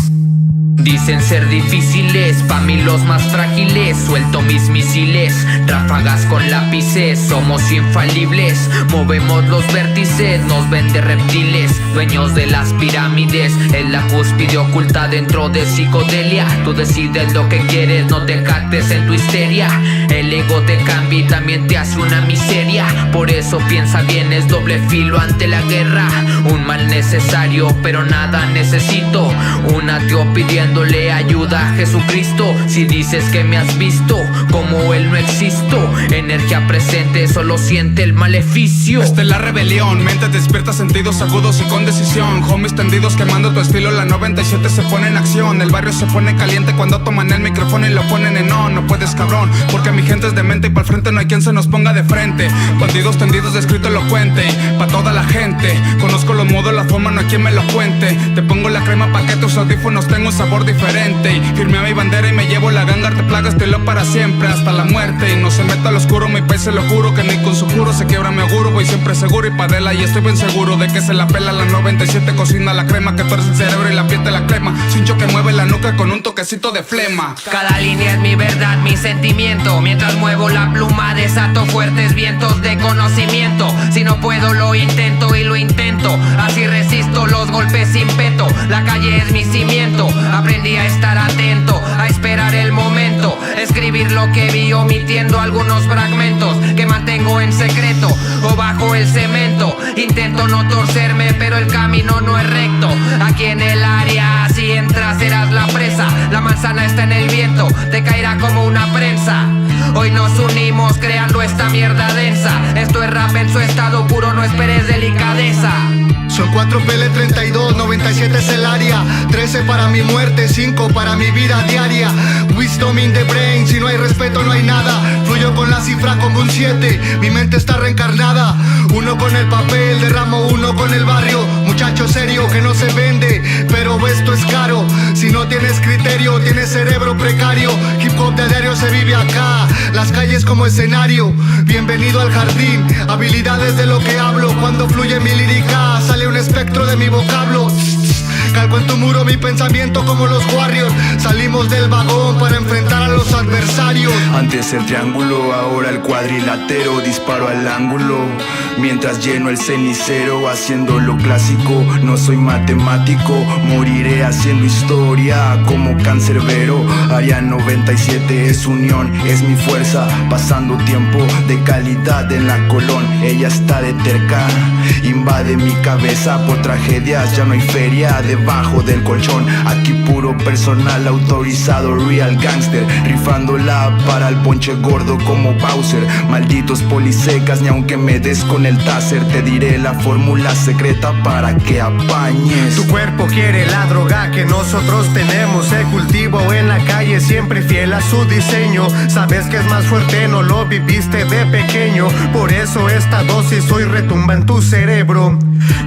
Dicen ser difíciles, pa' mí los más frágiles. Suelto mis misiles, ráfagas con lápices. Somos infalibles, movemos los vértices. Nos ven de reptiles, dueños de las pirámides. En la cúspide oculta dentro de psicodelia. Tú decides lo que quieres, no te jactes en tu histeria. El ego te cambia y también te hace una miseria. Por eso piensa bien, es doble filo ante la guerra. Un mal necesario, pero nada necesito. Un ateo pidiéndole ayuda a Jesucristo. Si dices que me has visto, como él no existo. Energía presente, solo siente el maleficio. Esta es la rebelión, mente despierta, sentidos agudos y con decisión. Homies tendidos quemando tu estilo, la 97 se pone en acción. El barrio se pone caliente cuando toman el micrófono y lo ponen en on. No puedes, cabrón, porque mi gente es demente y pa'l frente no hay quien se nos ponga de frente. Bandidos tendidos de escrito elocuente, pa' toda la gente. Conozco los modos, la forma, no hay quien me lo cuente. Te pongo la crema pa' que tus audífonos tengan un sabor diferente. Y firmé a mi bandera y me llevo la ganga, te plaga estilo para siempre, hasta la muerte. Y no se meta al oscuro, mi país se lo juro, que ni con su juro se quiebra mi auguro. Voy siempre seguro y padela y estoy bien seguro de que se la pela la 97. Cocina la crema que torce el cerebro y la aprieta la crema. Cincho que mueve la nuca con un toquecito de flema. Cada línea es mi verdad, mi sentimiento. Mientras muevo la pluma desato fuertes vientos de conocimiento. Si no puedo lo intento y lo intento. Así resisto los golpes sin peto. La calle es mi cimiento. Aprendí a estar atento, a esperar el momento. Escribir lo que vi omitiendo algunos fragmentos que mantengo en secreto o bajo el cemento. Intento no torcerme pero el camino no es recto. Aquí en el área si entras serás la presa. La manzana está en el viento, te caerá como una prensa. Hoy nos unimos creando esta mierda densa. Esto es rap en su estado puro, no esperes delicadeza. Son 4 PL32, 97 es el área. 13 para mi muerte, 5 para mi vida diaria. Wisdom in the brain, si no hay respeto no hay nada. Fluyo con la cifra como un 7, mi mente está reencarnada. Uno con el papel, derramo uno con el barrio. Muchacho serio que no se vende, pero esto es caro. Si no tienes criterio, tienes cerebro precario. Hip hop de diario se vive acá, las calles como escenario. Bienvenido al jardín, habilidades de lo que hablo. Cuando fluye mi lírica, sale un espectro de mi vocablo. Calco en tu muro mi pensamiento como los Warriors. Salimos del vagón para enfrentar a los adversarios. Antes el triángulo, ahora el cuadrilátero. Disparo al ángulo mientras lleno el cenicero. Haciendo lo clásico, no soy matemático. Moriré haciendo historia como cancerbero. Área 97 es unión, es mi fuerza. Pasando tiempo de calidad en la Colón. Ella está de terca, invade mi cabeza por tragedias. Ya no hay feria debajo del colchón. Aquí puro personal autorizado, real gangster. Rifándola para el ponche gordo como Bowser. Malditos polisecas, ni aunque me des con con el taser, te diré la fórmula secreta para que apañes. Tu cuerpo quiere la droga que nosotros tenemos. Se cultivo en la calle, siempre fiel a su diseño. Sabes que es más fuerte, no lo viviste de pequeño. Por eso esta dosis hoy retumba en tu cerebro.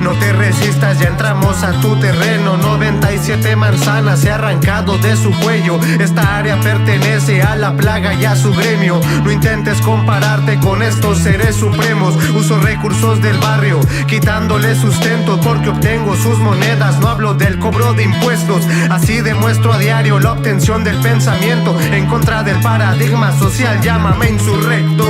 No te resistas, ya entramos a tu terreno. 97 manzanas he arrancado de su cuello. Esta área pertenece a la plaga y a su gremio. No intentes compararte con estos seres supremos. Uso recursos del barrio, quitándole sustento porque obtengo sus monedas. No hablo del cobro de impuestos. Así demuestro a diario la obtención del pensamiento en contra del paradigma social. Llámame insurrecto.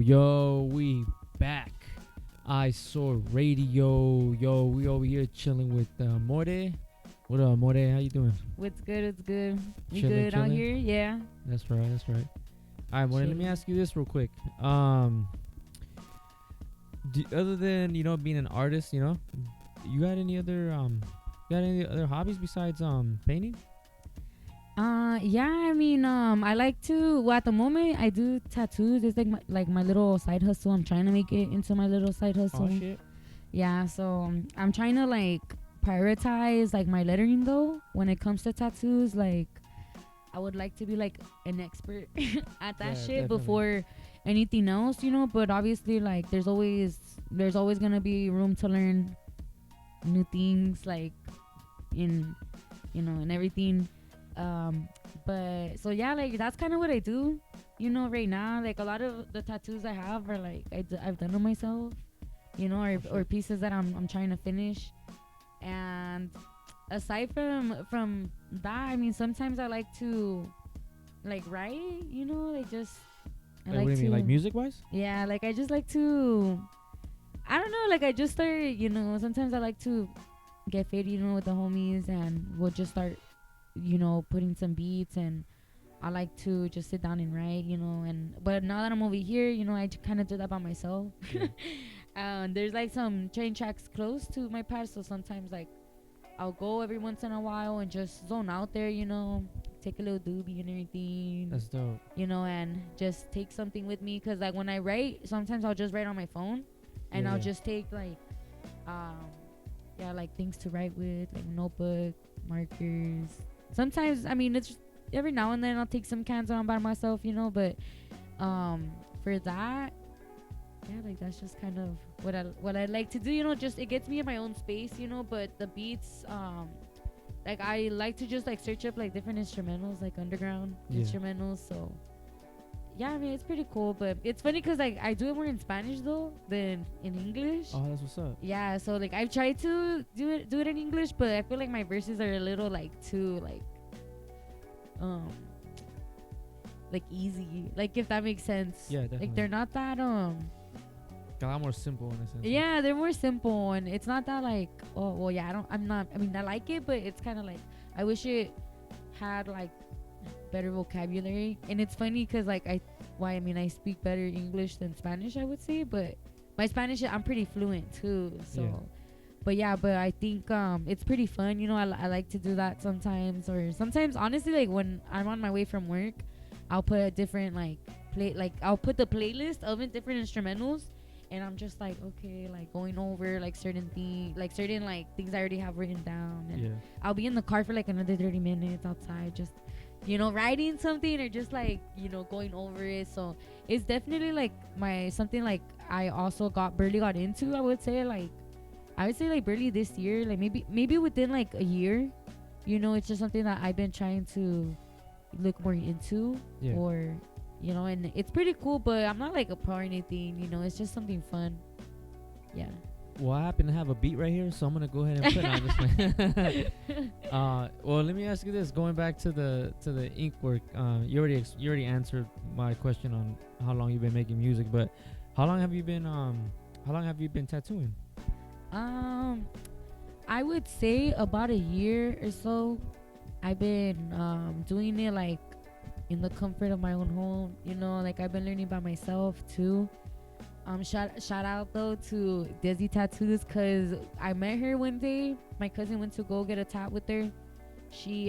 Yo, we back. Eyesore Radio. Yo, we over here chilling with More. What up, More? How you doing? What's good? It's good. You Chilling, good out chilling? here? Yeah. That's right. All right, More. Let me ask you this real quick. Other than being an artist, you got any other hobbies besides painting? Yeah, I mean, I like to, well, at the moment, I do tattoos. It's like my little side hustle. I'm trying to make it into my little side hustle. Oh, shit. Yeah, so I'm trying to, like, prioritize, like, my lettering, though. When it comes to tattoos, like, I would like to be, like, an expert at that shit definitely. before anything else, But obviously, like, there's always going to be room to learn new things, like, in everything. But so yeah, like that's kind of what I do, right now. Like a lot of the tattoos I have are like I've done them myself, or pieces that I'm trying to finish. And aside from that, I mean, sometimes I like to like write, like just I What do you mean, like music wise? Yeah, like I just like to, I don't know, like I just start, sometimes I like to get fit, with the homies, and we'll just start putting some beats, and I like to just sit down and write, but now that I'm over here, I kind of do that by myself. Yeah. There's like some train tracks close to my pad, so sometimes like I'll go every once in a while and just zone out there, take a little doobie and everything. That's dope. And just take something with me, because like when I write, sometimes I'll just write on my phone, and I'll just take like like things to write with, like notebook, markers. Sometimes, I mean, it's just every now and then I'll take some cans on by myself, but for that, yeah, like that's just kind of what I like to do, just it gets me in my own space, but the beats, like I like to just like search up like different instrumentals, like underground instrumentals. So yeah, I mean, it's pretty cool, but it's funny because like I do it more in Spanish though than in English. Oh, that's what's up. Yeah, so like I've tried to do it in English, but I feel like my verses are a little like too like easy, like if that makes sense. Yeah, definitely. Like they're not that a lot more simple in a sense. Yeah, they're more simple, and it's not that like, oh well, yeah, I mean I like it, but it's kind of like I wish it had like better vocabulary. And it's funny because like I speak better English than Spanish, I would say, but my Spanish, I'm pretty fluent too, so but I think it's pretty fun, I like to do that sometimes, or sometimes honestly, like when I'm on my way from work, I'll put a different I'll put the playlist of different instrumentals, and I'm just like, okay, like going over like certain things, like certain like things I already have written down, and I'll be in the car for like another 30 minutes outside, just writing something, or just like going over it. So it's definitely like something like I also barely got into, I would say like barely this year, like maybe within like a year, it's just something that I've been trying to look more into, or and it's pretty cool, but I'm not like a pro or anything, it's just something fun. Yeah. Well, I happen to have a beat right here, so I'm gonna go ahead and put it on this one. Well, let me ask you this: going back to the ink work, you already answered my question on how long you've been making music, but how long have you been tattooing? I would say about a year or so. I've been doing it like in the comfort of my own home. You know, like I've been learning by myself too. Shout out though to Desi Tattoos, cause I met her one day. My cousin went to go get a tat with her. She's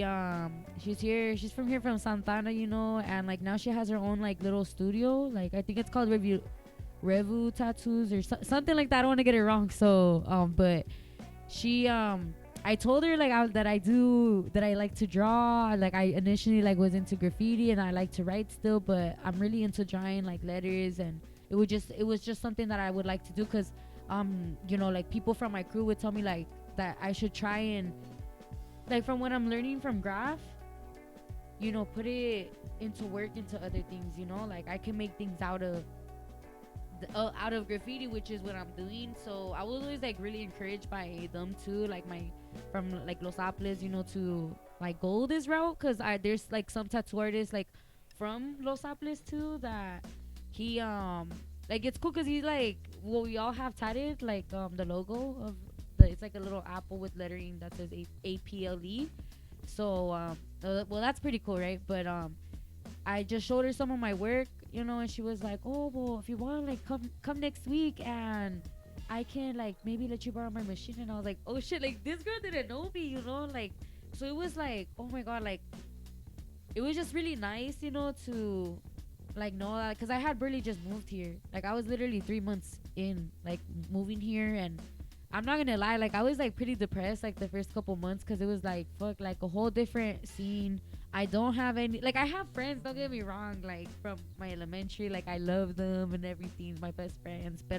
here. She's from here, from Santana, you know, and like now she has her own like little studio. Like I think it's called Revu Tattoos or something like that. I don't want to get it wrong. So but she I told her like that I like to draw. Like I initially like was into graffiti and I like to write still, but I'm really into drawing like letters, and it was just something that I would like to do, because you know, like people from my crew would tell me like that I should try and, like, from what I'm learning from graph, you know, put it into work, into other things, you know, like I can make things out of graffiti, which is what I'm doing. So I was always like really encouraged by them too, like from like Los Aples, you know, to like go this route, because there's like some tattoo artists like from Los Aples too that he like it's cool, because he's like, well, we all have tatted like the logo of it's like a little apple with lettering that says APLE. So well, that's pretty cool, right? But I just showed her some of my work, you know, and she was like, oh, well, if you want, like come next week and I can like maybe let you borrow my machine. And I was like, oh shit, like this girl didn't know me, you know, like, so it was like, oh my god, like it was just really nice, you know, to like know that, because I had barely just moved here. Like I was literally 3 months in like moving here, and I'm not gonna lie, like I was like pretty depressed like the first couple months, because it was like fuck, like a whole different scene. I don't have any, like I have friends, don't get me wrong, like from my elementary, like I love them and everything, my best friends, but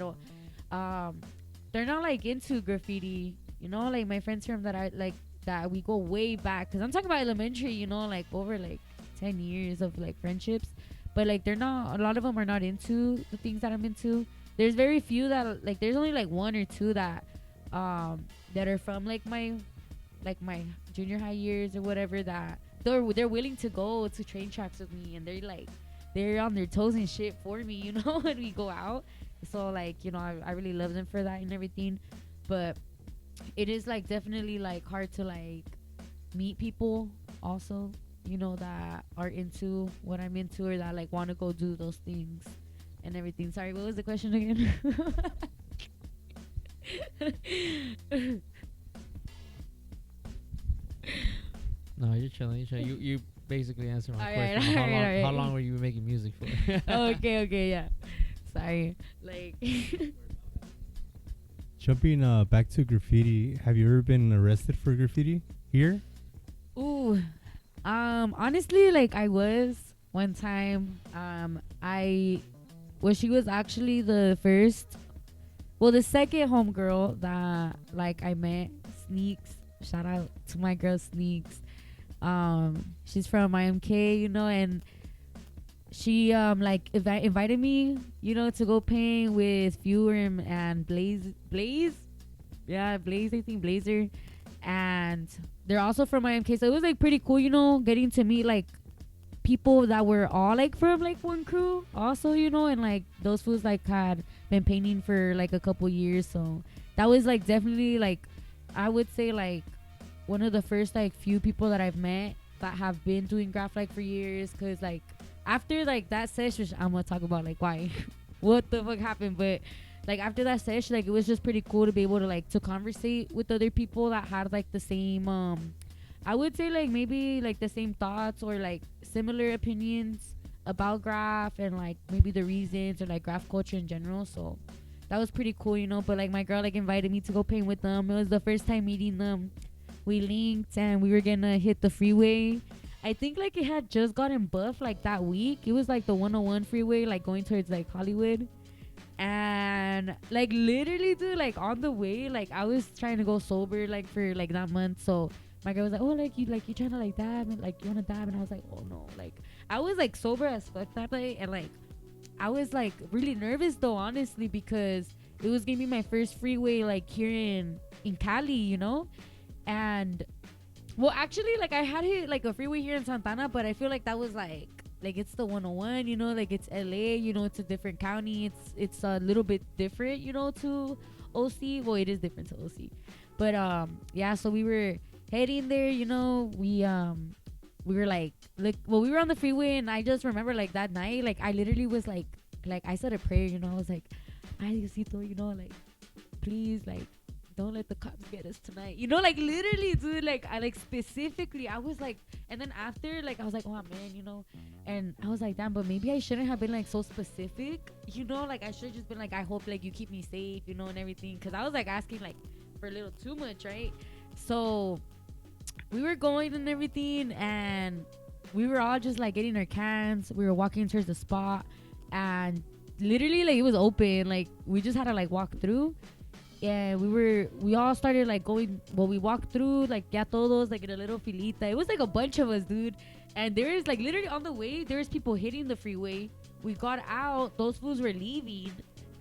they're not like into graffiti, you know, like my friends from that I like that we go way back, because I'm talking about elementary, you know, like over like 10 years of like friendships. But like they're not, a lot of them are not into the things that I'm into. There's very few that like, there's only like one or two that that are from like my junior high years or whatever, that they're willing to go to train tracks with me, and they're on their toes and shit for me, you know, when we go out. So like, you know, I really love them for that and everything. But it is like definitely like hard to like meet people also, you know, that are into what I'm into, or that like want to go do those things and everything. Sorry, what was the question again? No, you're chilling. You basically answered my question. How long were you making music for? okay, yeah. Sorry. Like jumping back to graffiti, have you ever been arrested for graffiti here? Ooh. Honestly, like I was one time. She was actually the second homegirl that like I met. Sneaks. Shout out to my girl Sneaks. She's from IMK, you know, and she like invited me, you know, to go paint with Fewer and Blaze. Yeah, Blaze, I think Blazer. And they're also from IMK, so it was like pretty cool, you know, getting to meet like people that were all like from like one crew also, you know, and like those fools like had been painting for like a couple years. So that was like definitely like, I would say like one of the first like few people that I've met that have been doing graph like for years. Cause like after like that session, which I'm gonna talk about like why what the fuck happened, but like after that session, like it was just pretty cool to be able to like to conversate with other people that had like the same I would say like maybe like the same thoughts or like similar opinions about graph, and like maybe the reasons, or like graph culture in general. So that was pretty cool, you know. But like my girl like invited me to go paint with them. It was the first time meeting them. We linked and we were gonna hit the freeway. I think like it had just gotten buffed like that week. It was like the 101 freeway, like going towards like Hollywood. And like literally, dude, like on the way, like I was trying to go sober like for like that month. So my girl was like, oh, like you trying to like dab, and like you wanna dab? And I was like, oh no, like I was like sober as fuck that day, and like I was like really nervous though, honestly, because it was gonna be my first freeway like here in Cali, you know. And well, actually, like I had hit like a freeway here in Santana, but I feel like that was like it's the 101, you know, like it's LA, you know, it's a different county, it's a little bit different, you know, to OC. Well, it is different to OC, but yeah, so we were heading there, you know, we were like, well, we were on the freeway, and I just remember like that night, like I literally was like I said a prayer, you know, I was like, ay Diosito, you know, like please, like don't let the cops get us tonight, you know, like literally, dude, like I like specifically, I was like, and then after, like I was like, oh man, you know, and I was like, damn, but maybe I shouldn't have been like so specific, you know, like I should have just been like, I hope like you keep me safe, you know, and everything, because I was like asking like for a little too much, right? So we were going and everything, and we were all just like getting our cans, we were walking towards the spot, and literally like it was open, like we just had to like walk through. Yeah, we all started like going, well, we walked through like ya todos like in a little filita. It was like a bunch of us, dude. And there is like literally on the way, there was people hitting the freeway. We got out, those fools were leaving.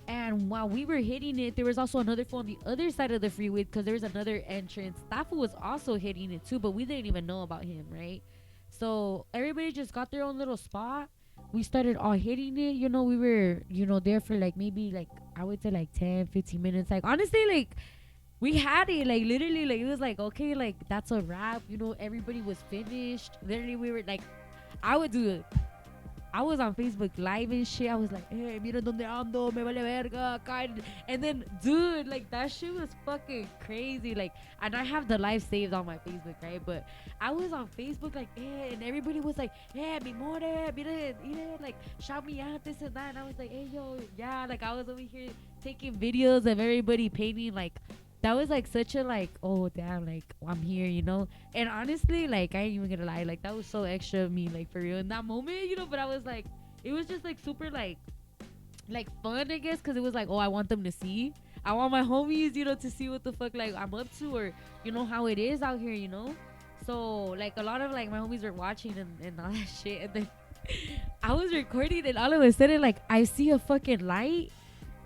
And while we were hitting it, there was also another fool on the other side of the freeway because there was another entrance. That fool was also hitting it too, but we didn't even know about him, right? So everybody just got their own little spot. We started all hitting it, you know, we were, you know, there for like maybe like, I would say like 10, 15 minutes. Like honestly, like we had it, like literally, like it was like, okay, like that's a wrap, you know, everybody was finished. Literally we were like, I was on Facebook Live and shit. I was like, hey, mira donde ando, me vale verga, kind. And then, dude, like that shit was fucking crazy. Like, and I have the live saved on my Facebook, right? But I was on Facebook, like, hey, and everybody was like, hey, mi more, mira, like, shout me out, this and that. And I was like, hey, yo, yeah, like I was over here taking videos of everybody painting, like. That was like such a like, oh damn, like I'm here, you know. And honestly, like I ain't even gonna lie, like that was so extra of me, like for real in that moment, you know. But I was like, it was just like super like fun, I guess, because it was like, oh, I want them to see, I want my homies, you know, to see what the fuck like I'm up to, or you know how it is out here, you know. So like a lot of like my homies were watching and all that shit, and then I was recording, and all of a sudden like I see a fucking light.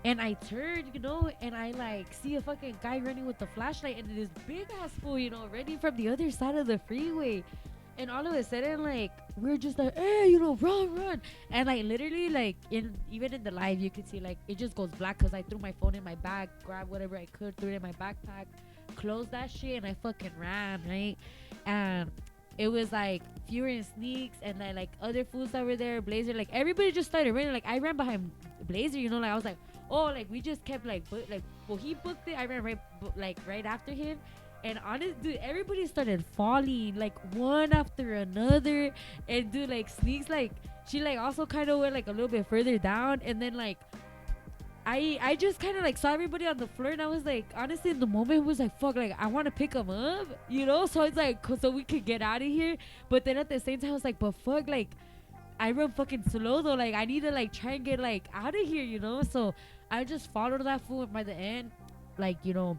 And I turned, you know, and I like see a fucking guy running with the flashlight, and this big ass fool, you know, running from the other side of the freeway. And all of a sudden, like, we're just like, hey, you know, run. And like literally, like, even in the live, you could see like it just goes black because I threw my phone in my bag, grabbed whatever I could, threw it in my backpack, closed that shit, and I fucking ran, right? And it was like Fewer and Sneaks, and then like other fools that were there, Blazer, like everybody just started running. Like I ran behind Blazer, you know, like I was like, oh, like we just kept like well, he booked it, I ran right after him. And honest, dude, everybody started falling like one after another. And dude, like Sneaks, like she like also kind of went like a little bit further down. And then like I just kind of like saw everybody on the floor, and I was like, honestly, in the moment, it was like, fuck, like I want to pick them up, you know. So it's like, so we could get out of here. But then at the same time, I was like, but fuck, like I run fucking slow though, like I need to like try and get like out of here, you know. So I just followed that fool, and by the end, like, you know,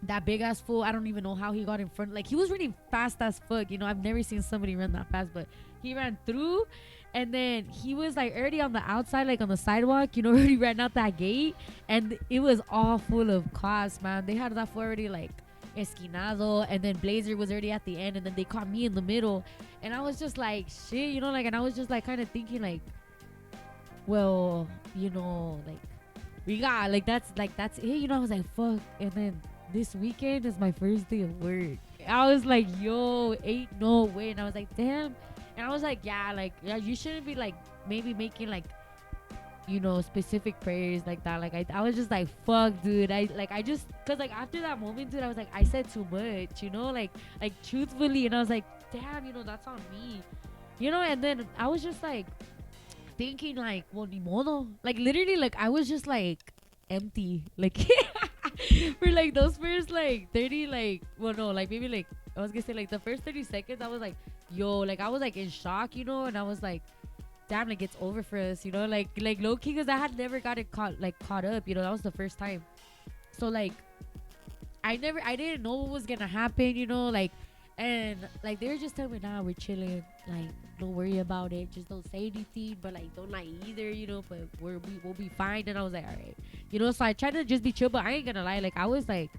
that big ass fool, I don't even know how he got in front. Like he was running fast as fuck, you know. I've never seen somebody run that fast, but he ran through. And then he was like already on the outside, like on the sidewalk, you know, already ran out that gate. And it was all full of cops, man. They had that fool already like esquinado, and then Blazer was already at the end, and then they caught me in the middle. And I was just like, shit, you know, like, and I was just like kind of thinking like, well, you know, like we got like that's it, you know. I was like, fuck. And then this weekend is my first day of work. I was like, yo, ain't no way. And I was like, damn. And I was like, yeah, you shouldn't be like maybe making like, you know, specific prayers like that. Like I was just like, fuck, dude. I just, cause like after that moment, dude, I was like, I said too much, you know, like truthfully. And I was like, damn, you know, that's on me, you know. And then I was just like thinking like, well, ni modo. Like literally, like I was just like empty, like for like those first like 30, like, well, no, like maybe like I was gonna say like the first 30 seconds, I was like, yo, like I was like in shock, you know. And I was like, damn, like it's over for us, you know, like low key, because I had never got it caught up, you know. That was the first time. So like I didn't know what was gonna happen, you know, like. And like they were just telling me, nah, we're chilling, like don't worry about it, just don't say anything, but like don't lie either, you know, but we'll be fine. And I was like, all right, you know. So I tried to just be chill, but I ain't gonna lie, like I was like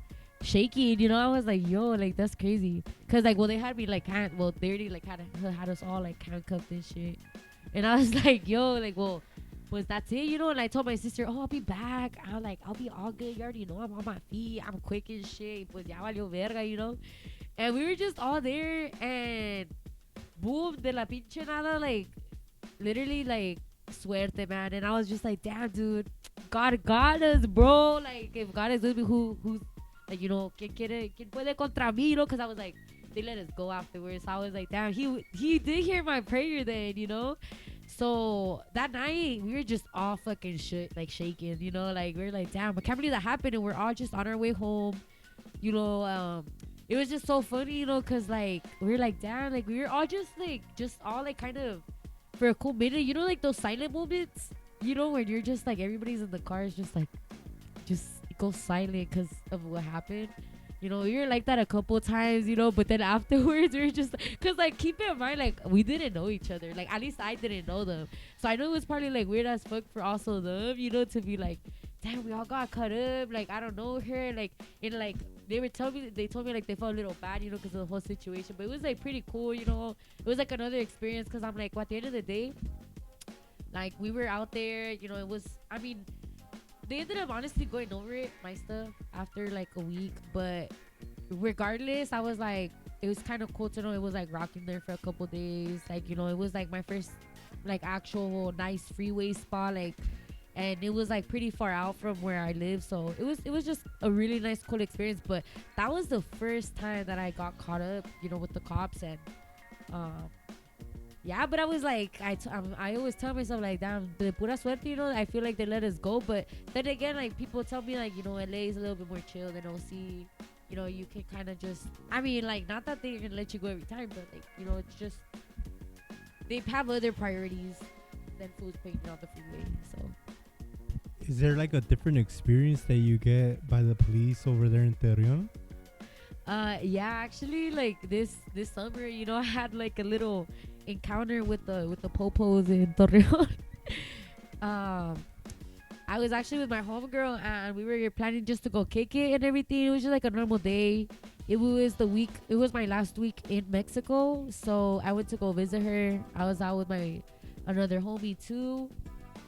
shaking, you know. I was like, yo, like that's crazy, cause like, well, they had me like they already like had us all like handcuffed and shit. And I was like, yo, like, well, was that's it, you know. And I told my sister, oh, I'll be back, I'll be all good, you already know I'm on my feet, I'm quick and shit, pues ya valió verga, you know. And we were just all there, and boom, de la pinche nada, like, literally, like, suerte, man. And I was just like, damn, dude, God got us, bro. Like, if God is with me, who's, like, you know, ¿quién puede contra mí, you know? Because I was like, they let us go afterwards. So I was like, damn, he did hear my prayer then, you know? So that night, we were just all fucking shaking, you know? Like, we were like, damn, I can't believe that happened. And we're all just on our way home, you know? It was just so funny, you know, because, like, we were like, damn, like, we were all just all, like, kind of, for a cool minute, you know, like, those silent moments, you know, when you're just, like, everybody's in the car is just, like, just go silent because of what happened. You know, we were like that a couple times, you know, but then afterwards, we were just, because, like, keep in mind, like, we didn't know each other. Like, at least I didn't know them. So I know it was probably, like, weird as fuck for also them, you know, to be like, damn, we all got cut up. Like, I don't know her. Like, and, like, they told me, like, they felt a little bad, you know, because of the whole situation. But it was, like, pretty cool, you know. It was, like, another experience because I'm like, well, at the end of the day, like, we were out there, you know, it was, I mean, they ended up honestly going over it, my stuff, after like a week. But regardless, I was like, it was kind of cool to know it was like rocking there for a couple days. Like, you know, it was like my first like actual nice freeway spot, like, and it was like pretty far out from where I live. So it was just a really nice, cool experience. But that was the first time that I got caught up, you know, with the cops. And yeah, but I was like, I always tell myself, like, damn, de pura suerte, you know, I feel like they let us go. But then again, like, people tell me, like, you know, LA is a little bit more chill than OC. You know, you can kind of just, I mean, like, not that they're gonna let you go every time, but, like, you know, it's just, they have other priorities than fools painting on the freeway. So is there like a different experience that you get by the police over there in Torreón? Yeah, actually, like, this summer, you know, I had like a little encounter with the popos in Torreón. I was actually with my homegirl, and we were planning just to go kick it and everything. It was just like a normal day. It was my last week in Mexico, so I went to go visit her. I was out with my another homie too,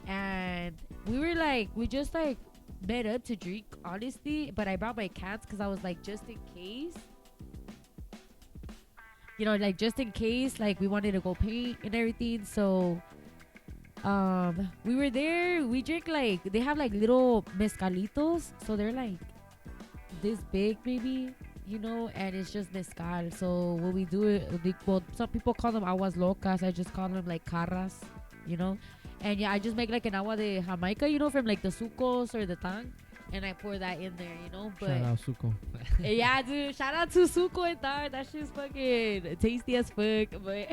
and we just like met up to drink, honestly. But I brought my cats because I was like, just in case, you know, like, just in case, like, we wanted to go paint and everything. So we were there. We drink, like, they have like little mezcalitos, so they're like this big maybe, you know, and it's just mezcal. So what we do, well, some people call them aguas locas. I just call them like carras, you know. And yeah, I just make like an agua de Jamaica, you know, from like the sucos or the tang, and I pour that in there, you know. But shout out Suco. yeah, dude, shout out to Suco and Tar. That shit's fucking tasty as fuck. But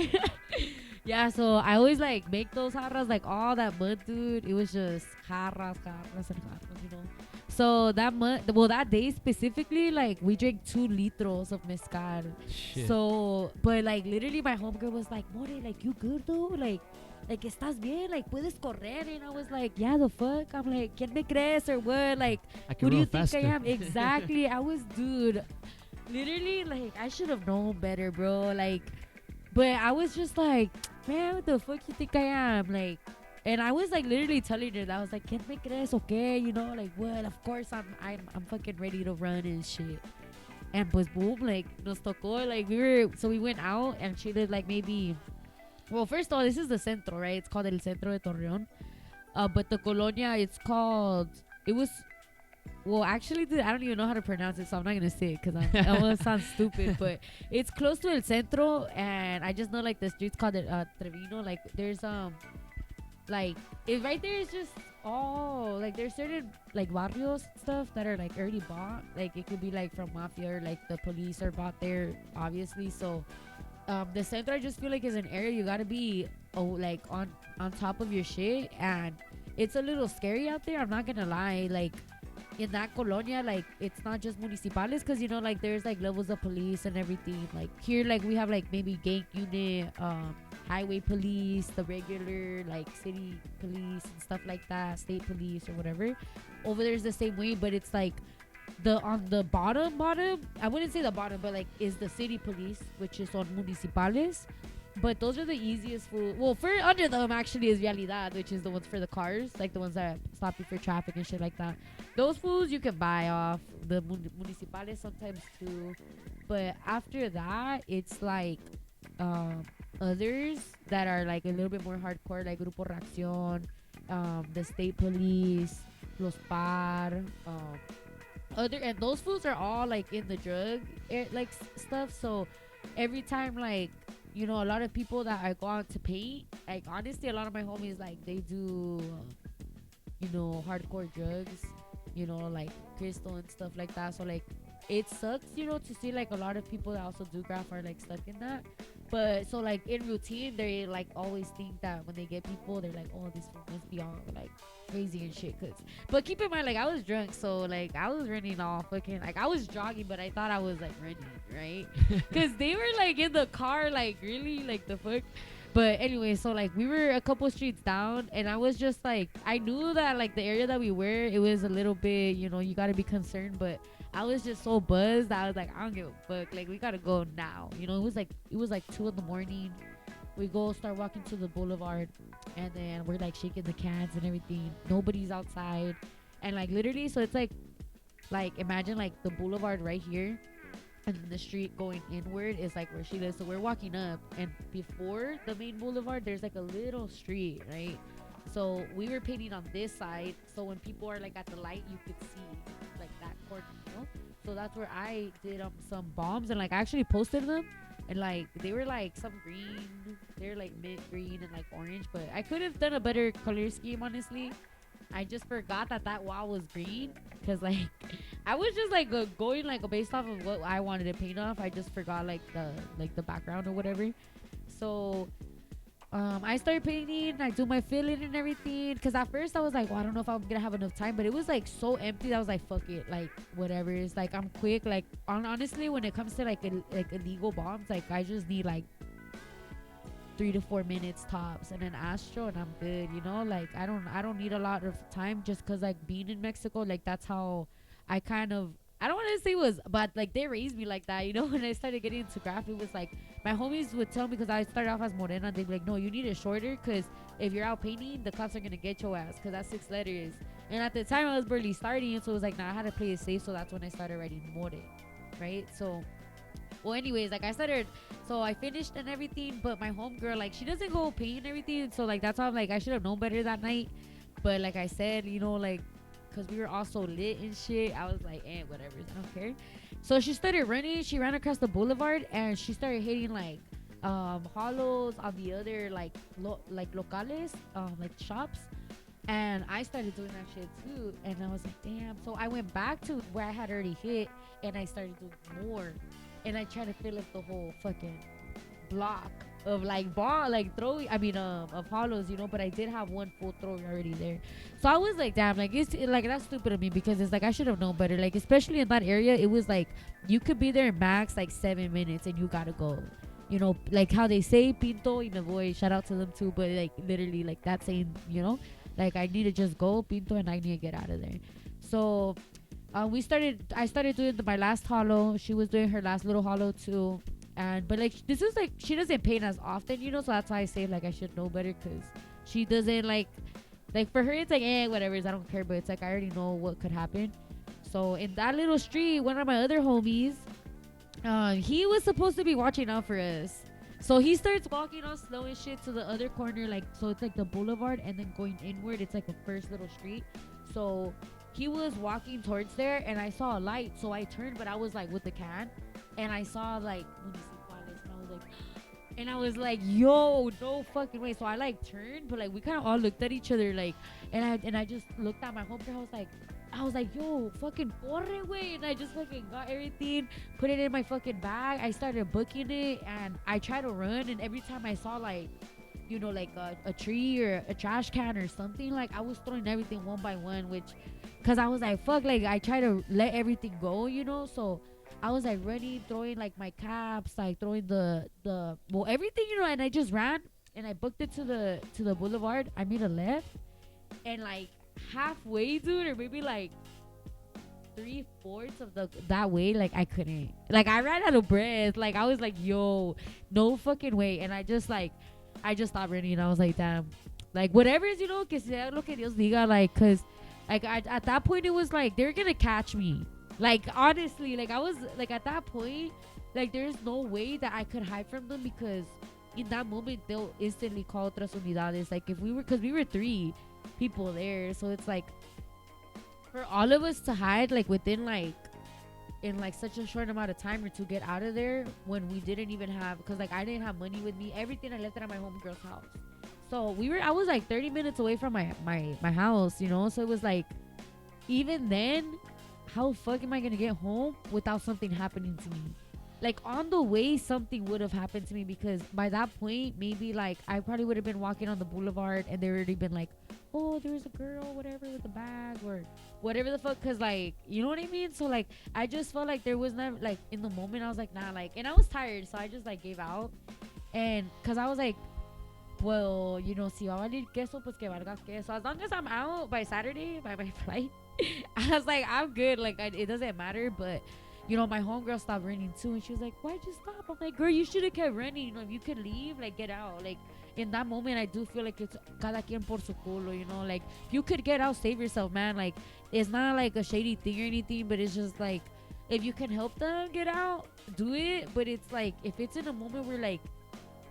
yeah, so I always like make those jarras, like all that mud, dude. It was just jarras, you know. So that day specifically, like, we drank 2 litros of mezcal. Shit. So, but like, literally, my homegirl was like, More, like, you good though? Like, estás bien? Like, puedes correr? And I was like, yeah, the fuck? I'm like, ¿quién me crees or what? Like, who do you think I am? Exactly. I was, dude, literally, like, I should have known better, bro. Like, but I was just like, man, what the fuck you think I am? Like, and I was like literally telling her that. I was like, ¿quién me crees? Okay, you know, like, what? Of course I'm fucking ready to run and shit. And pues boom, like, nos tocó, like, we went out, and she lived like maybe, well, first of all, this is the centro, right? It's called El Centro de Torreón. But the colonia, well, actually, dude, I don't even know how to pronounce it, so I'm not going to say it because I want to sound stupid. But it's close to El Centro, and I just know, like, the streets called it Trevino. Like, there's, like, it right there is just all, like, there's certain, like, barrios stuff that are, like, already bought. Like, it could be, like, from mafia, or, like, the police are bought there, obviously. So the center, I just feel like, is an area you gotta be like on top of your shit, and it's a little scary out there, I'm not gonna lie. Like, in that colonia, like, it's not just municipales, because, you know, like, there's like levels of police and everything. Like, here, like, we have like maybe gang unit, highway police, the regular like city police and stuff like that, state police or whatever. Over there's the same way, but it's like on the bottom, I wouldn't say the bottom, but like, is the city police, which is on municipales. But those are the easiest food. Well, for under them actually is Realidad, which is the ones for the cars, like the ones that stop you for traffic and shit like that. Those foods you can buy off the municipales sometimes too. But after that, it's like others that are like a little bit more hardcore, like Grupo Reacción, the State Police, Los Par, and those foods are all like in the drug stuff. So every time like, you know, a lot of people that I go out to paint, like honestly a lot of my homies, like they do you know, hardcore drugs, you know, like crystal and stuff like that. So like it sucks, you know, to see like a lot of people that also do graph are like stuck in that. But so like in routine, they like always think that when they get people, they're like, oh, this one must be all like crazy and shit. But keep in mind, like I was drunk, so like I was running off fucking, like I was jogging, but I thought I was like running, right? Because they were like in the car, like really, like the fuck. But anyway, so like we were a couple streets down, and I was just like, I knew that like the area that we were, it was a little bit, you know, you gotta be concerned, but I was just so buzzed that I was like, I don't give a fuck, like we gotta go now. You know, it was like 2 a.m. We go start walking to the boulevard, and then we're like shaking the cans and everything. Nobody's outside, and like literally, so it's like imagine like the boulevard right here, and then the street going inward is like where she lives. So we're walking up, and before the main boulevard, there's like a little street, right? So we were painting on this side, so when people are like at the light, you could see like that corner, you know? So that's where I did some bombs, and like I actually posted them, and like they were like some green, they're like mint green and like orange, but I could have done a better color scheme, honestly. I just forgot that wall was green, because like I was just like going like based off of what I wanted to paint off. I just forgot like the background or whatever. So I started painting, I do my filling and everything, because at first I was like, well, I don't know if I'm gonna have enough time, but it was like so empty that I was like, fuck it, like whatever. It's like I'm quick, like honestly when it comes to like illegal bombs, like I just need like 3 to 4 minutes tops, and then Astro, and I'm good, you know. Like I don't need a lot of time, just because like being in Mexico, like that's how I kind of, I don't want to say it was, but like they raised me like that, you know. When I started getting into graph, it was like my homies would tell me, because I started off as Morena, they'd be like, no, you need it shorter, because if you're out painting, the cops are gonna get your ass, because that's 6 letters. And at the time I was barely starting, so it was like, nah, I had to play it safe. So that's when I started writing More, right? So well, anyways, like I finished and everything, but my homegirl, like she doesn't go paint and everything, so like that's why I'm like, I should have known better that night. But like I said, you know, like because we were all so lit and shit, I was like, whatever, I don't care. So she started running, she ran across the boulevard, and she started hitting like hollows on the other like locales, like shops. And I started doing that shit too, and I was like, damn. So I went back to where I had already hit, and I started doing more, and I tried to fill up the whole fucking block of like of hollows, you know. But I did have one full throw already there. So I was like, damn, like it's like that's stupid of me, because it's like I should have known better. Like especially in that area, it was like you could be there max like 7 minutes and you gotta go. You know, like how they say pinto y me voy, shout out to them too, but like literally like that saying, you know, like I need to just go pinto and I need to get out of there. So I started doing my last hollow. She was doing her last little hollow too. But like this is like she doesn't paint as often, you know, so that's why I say like I should know better, because she doesn't like for her it's like whatever, I don't care. But it's like I already know what could happen. So in that little street, one of my other homies, he was supposed to be watching out for us. So he starts walking all slow and shit to the other corner, like so it's like the boulevard, and then going inward it's like a first little street. So he was walking towards there, and I saw a light, so I turned, but I was like with the can, and I saw like and I was like, yo, no fucking way. So I like turned, but like we kind of all looked at each other, like, and I just looked at my homegirl. I was like, yo, fucking porre, way. And I just fucking got everything, put it in my fucking bag. I started booking it, and I tried to run, and every time I saw like, you know, like a tree or a trash can or something, like I was throwing everything one by one, because I was like, fuck, like I try to let everything go, you know. So I was like running, throwing like my caps, like throwing the everything, you know. And I just ran, and I booked it to the boulevard. I made a left, and like halfway, dude, or maybe like 3/4 of that way, like I couldn't. Like I ran out of breath. Like I was like, yo, no fucking way. And I just stopped running. And I was like, damn. Like whatever is, que sea lo que Dios diga. Like, cause like at that point it was like they're gonna catch me. Like honestly, like I was like at that point, like there's no way that I could hide from them, because in that moment they'll instantly call otras unidades. Like if we were, cause we were 3 people there, so it's like for all of us to hide like within like in like such a short amount of time or to get out of there when we didn't even have, because like I didn't have money with me. Everything I left it at my homegirl's house. So I was like 30 minutes away from my house, so it was like, even then, how fuck am I gonna get home without something happening to me? Like on the way something would have happened to me, because by that point maybe like I probably would have been walking on the boulevard and there already been like, oh, there's a girl whatever with a bag or whatever the fuck, because like, you know what I mean? So like I just felt like there was not, like in the moment I was like, nah, like, and I was tired, so I just like gave out. And because I was like, well, si va a valer queso, pues que valga queso. As long as I'm out by Saturday, by my flight, I was like, I'm good. Like, it doesn't matter. But, my homegirl stopped running too. And she was like, why'd you stop? I'm like, girl, you should have kept running. If you could leave, like, get out. Like, in that moment, I do feel like it's cada quien por su culo, Like, if you could get out, save yourself, man. Like, it's not like a shady thing or anything, but it's just like, if you can help them get out, do it. But it's like, if it's in a moment where, like,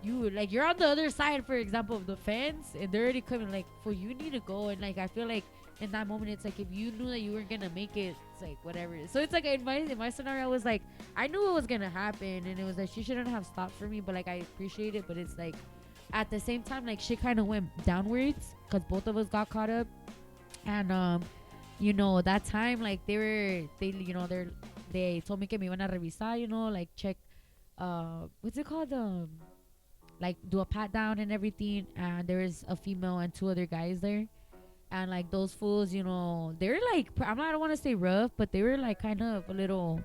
you're on the other side, for example, of the fence, and they're already coming, like, for you need to go. And like I feel like in that moment it's like, if you knew that you weren't gonna make it, it's like whatever. So it's like in my scenario, I was like, I knew it was gonna happen, and it was like she shouldn't have stopped for me, but like I appreciate it. But it's like at the same time, like shit kind of went downwards because both of us got caught up. And that time, like they told me que me iban a revisar, like check what's it called, like do a pat down and everything. And there was a female and 2 other guys there, and like those fools, they're like, I don't want to say rough, but they were like kind of a little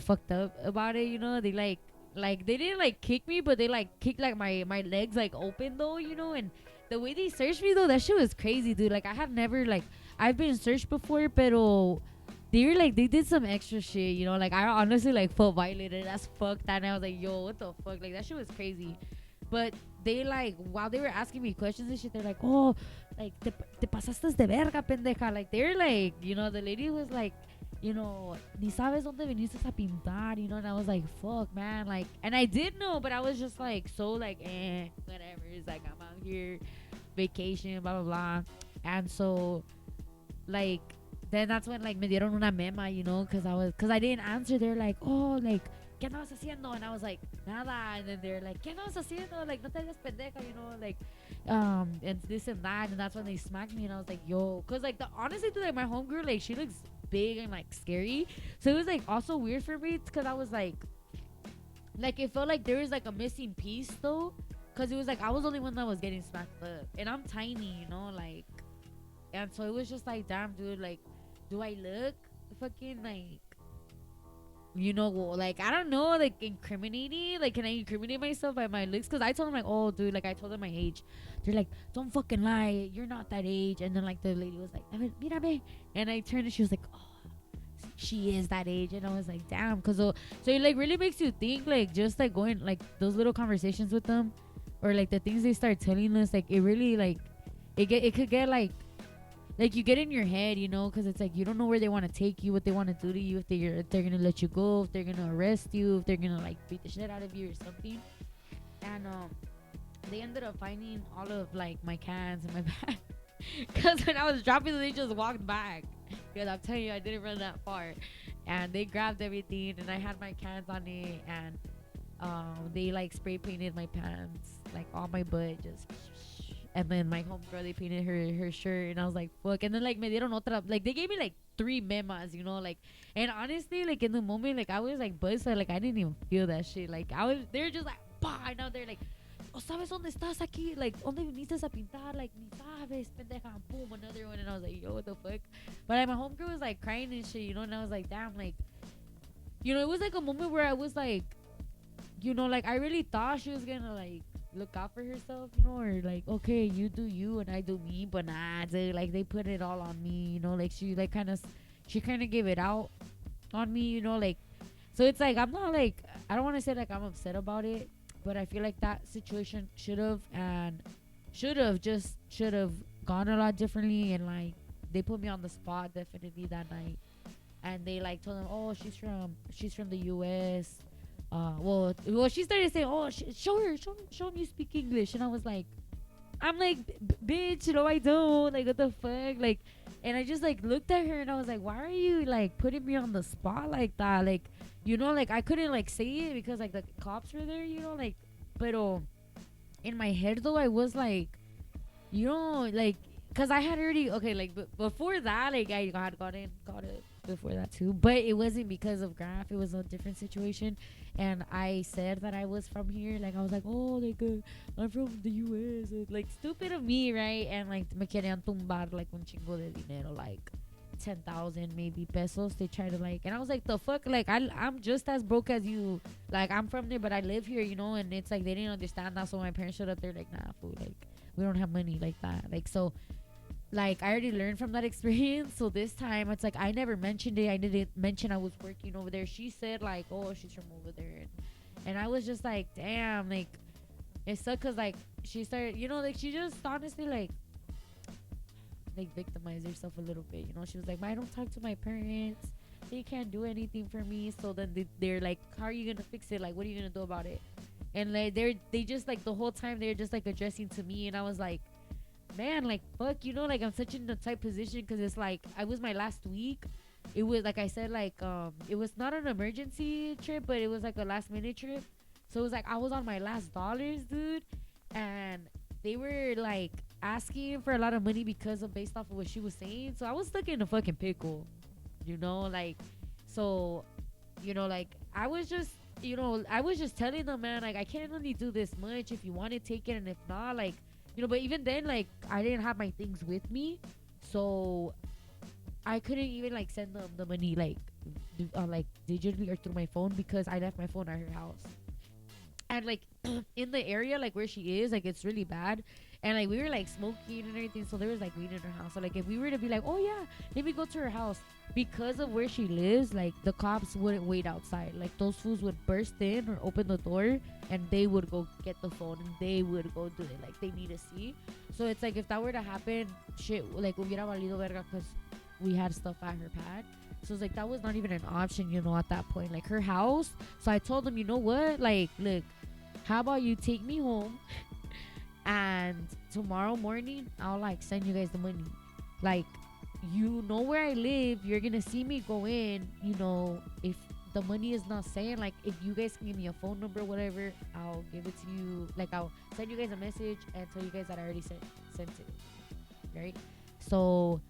fucked up about it. They like they didn't like kick me, but they like kicked like my legs like open though, and the way they searched me though, that shit was crazy, dude. Like I have never, like, I've been searched before, pero they were like, they did some extra shit, like I honestly like felt violated as fuck that night. I was like, yo, what the fuck, like that shit was crazy. But they like, while they were asking me questions and shit, they're like, oh, like te pasaste de verga, pendeja. Like they're like, the lady was like, ni sabes dónde viniste a pintar, and I was like, fuck, man, like, and I did know, but I was just like, so like, whatever. It's like, I'm out here vacation, blah blah blah. And so like then that's when like me dieron una mema, because I didn't answer. They're like, oh, like, ¿qué andabas haciendo? And I was like, nada. And then they're like, ¿qué andabas haciendo? Like, no te hagas pendeja, like, and this and that. And that's when they smacked me. And I was like, yo, because like honestly, dude, like my homegirl, like she looks big and like scary. So it was like also weird for me, because I was like it felt like there was like a missing piece though, because it was like I was the only one that was getting smacked up, and I'm tiny, like, and so it was just like, damn, dude, like, do I look fucking like, like, I don't know, like, incriminating? Like, can I incriminate myself by my looks? Because I told them, like, oh, dude, like, I told them my age. They're like, don't fucking lie. You're not that age. And then, like, the lady was like, mírame. And I turned and she was like, oh, she is that age. And I was like, damn. Because, so it, like, really makes you think, like, just, like, going, like, those little conversations with them, or, like, the things they start telling us, like, it really, like, it could get, like, you get in your head, because it's like you don't know where they want to take you, what they want to do to you, if they're gonna let you go, if they're gonna arrest you, if they're gonna like beat the shit out of you or something. And they ended up finding all of like my cans in my bag, because when I was dropping them, they just walked back, because I'm telling you, I didn't run that far. And they grabbed everything, and I had my cans on it, and they like spray painted my pants, like on my butt, just. And then my homegirl, they painted her shirt, and I was like, fuck. And then like me dieron otra, like they gave me like 3 memas, like, and honestly, like in the moment, like I was like buzzed, like I didn't even feel that shit. Like they were just like, bah, and now they're like, oh, sabes dónde estás aquí? Like, ¿dónde viniste a pintar? Like, ni sabes, pendeja. Boom, another one. And I was like, yo, what the fuck? But like my homegirl was like crying and shit, and I was like, damn, like, it was like a moment where I was like, like I really thought she was gonna like look out for herself, or like, okay, you do you and I do me, but nah, dude, like they put it all on me, like she like kind of she kind of gave it out on me, you know, like, so it's like, I'm not like, I don't want to say like I'm upset about it, but I feel like that situation should have gone a lot differently, and like, they put me on the spot definitely that night, and they like told them, oh, she's from the U.S. Well, she started saying, oh, show him you speak English, and I was like, I'm like, bitch, no, I don't. Like, what the fuck? Like, and I just like looked at her and I was like, why are you like putting me on the spot like that? Like, you know, like I couldn't like say it because like the cops were there, you know, like, but in my head though, I was like, you know, like, cause I had already, okay, like before that, like I had got it before that too, but it wasn't because of Graph. It was a different situation, and I said that I was from here. Like I was like, oh, like I'm from the U.S. Like stupid of me, right? And like me querían tumbar like un chingo de dinero, like 10,000 maybe pesos. They try to like, and I was like, the fuck, like I'm just as broke as you. Like I'm from there, but I live here, you know. And it's like they didn't understand that, so my parents showed up there like, nah, fool, like we don't have money like that, like so. Like I already learned from that experience, so this time it's like I never mentioned it. I didn't mention I was working over there. She said like, oh, she's from over there, and I was just like, damn, like it sucked because like she started, you know, like she just honestly like victimized herself a little bit, you know. She was like, I don't talk to my parents, they can't do anything for me, so then they're like, how are you gonna fix it? Like, what are you gonna do about it? And like they just like the whole time they're just like addressing to me, and I was like, man, like fuck, you know, like I'm such in a tight position because it's like I was my last week. It was like I said, like it was not an emergency trip, but it was like a last minute trip. So it was like I was on my last dollars, dude, and they were like asking for a lot of money because of based off of what she was saying. So I was stuck in a fucking pickle, you know, like, so, you know, like I was just, you know, I was just telling them, man, like I can't only do this much. If you want to take it, and if not, like, you know, but even then, like, I didn't have my things with me, so I couldn't even, like, send them the money, like digitally or through my phone because I left my phone at her house. And, like, in the area, like, where she is, like, it's really bad. And, like, we were, like, smoking and everything, so there was, like, weed in her house. So, like, if we were to be like, oh, yeah, let me go to her house, because of where she lives, like, the cops wouldn't wait outside. Like, those fools would burst in or open the door, and they would go get the phone, and they would go do it. Like, they need to see. So, it's like, if that were to happen, shit, like, hubiera valido verga, because we had stuff at her pad. So, it's like, that was not even an option, you know, at that point. Like, her house. So, I told them, you know what? Like, look, how about you take me home, and tomorrow morning, I'll, like, send you guys the money. Like, you know where I live, you're gonna see me go in, you know, if the money is not saying, like, if you guys can give me a phone number, whatever, I'll give it to you. Like, I'll send you guys a message and tell you guys that I already sent it, right? So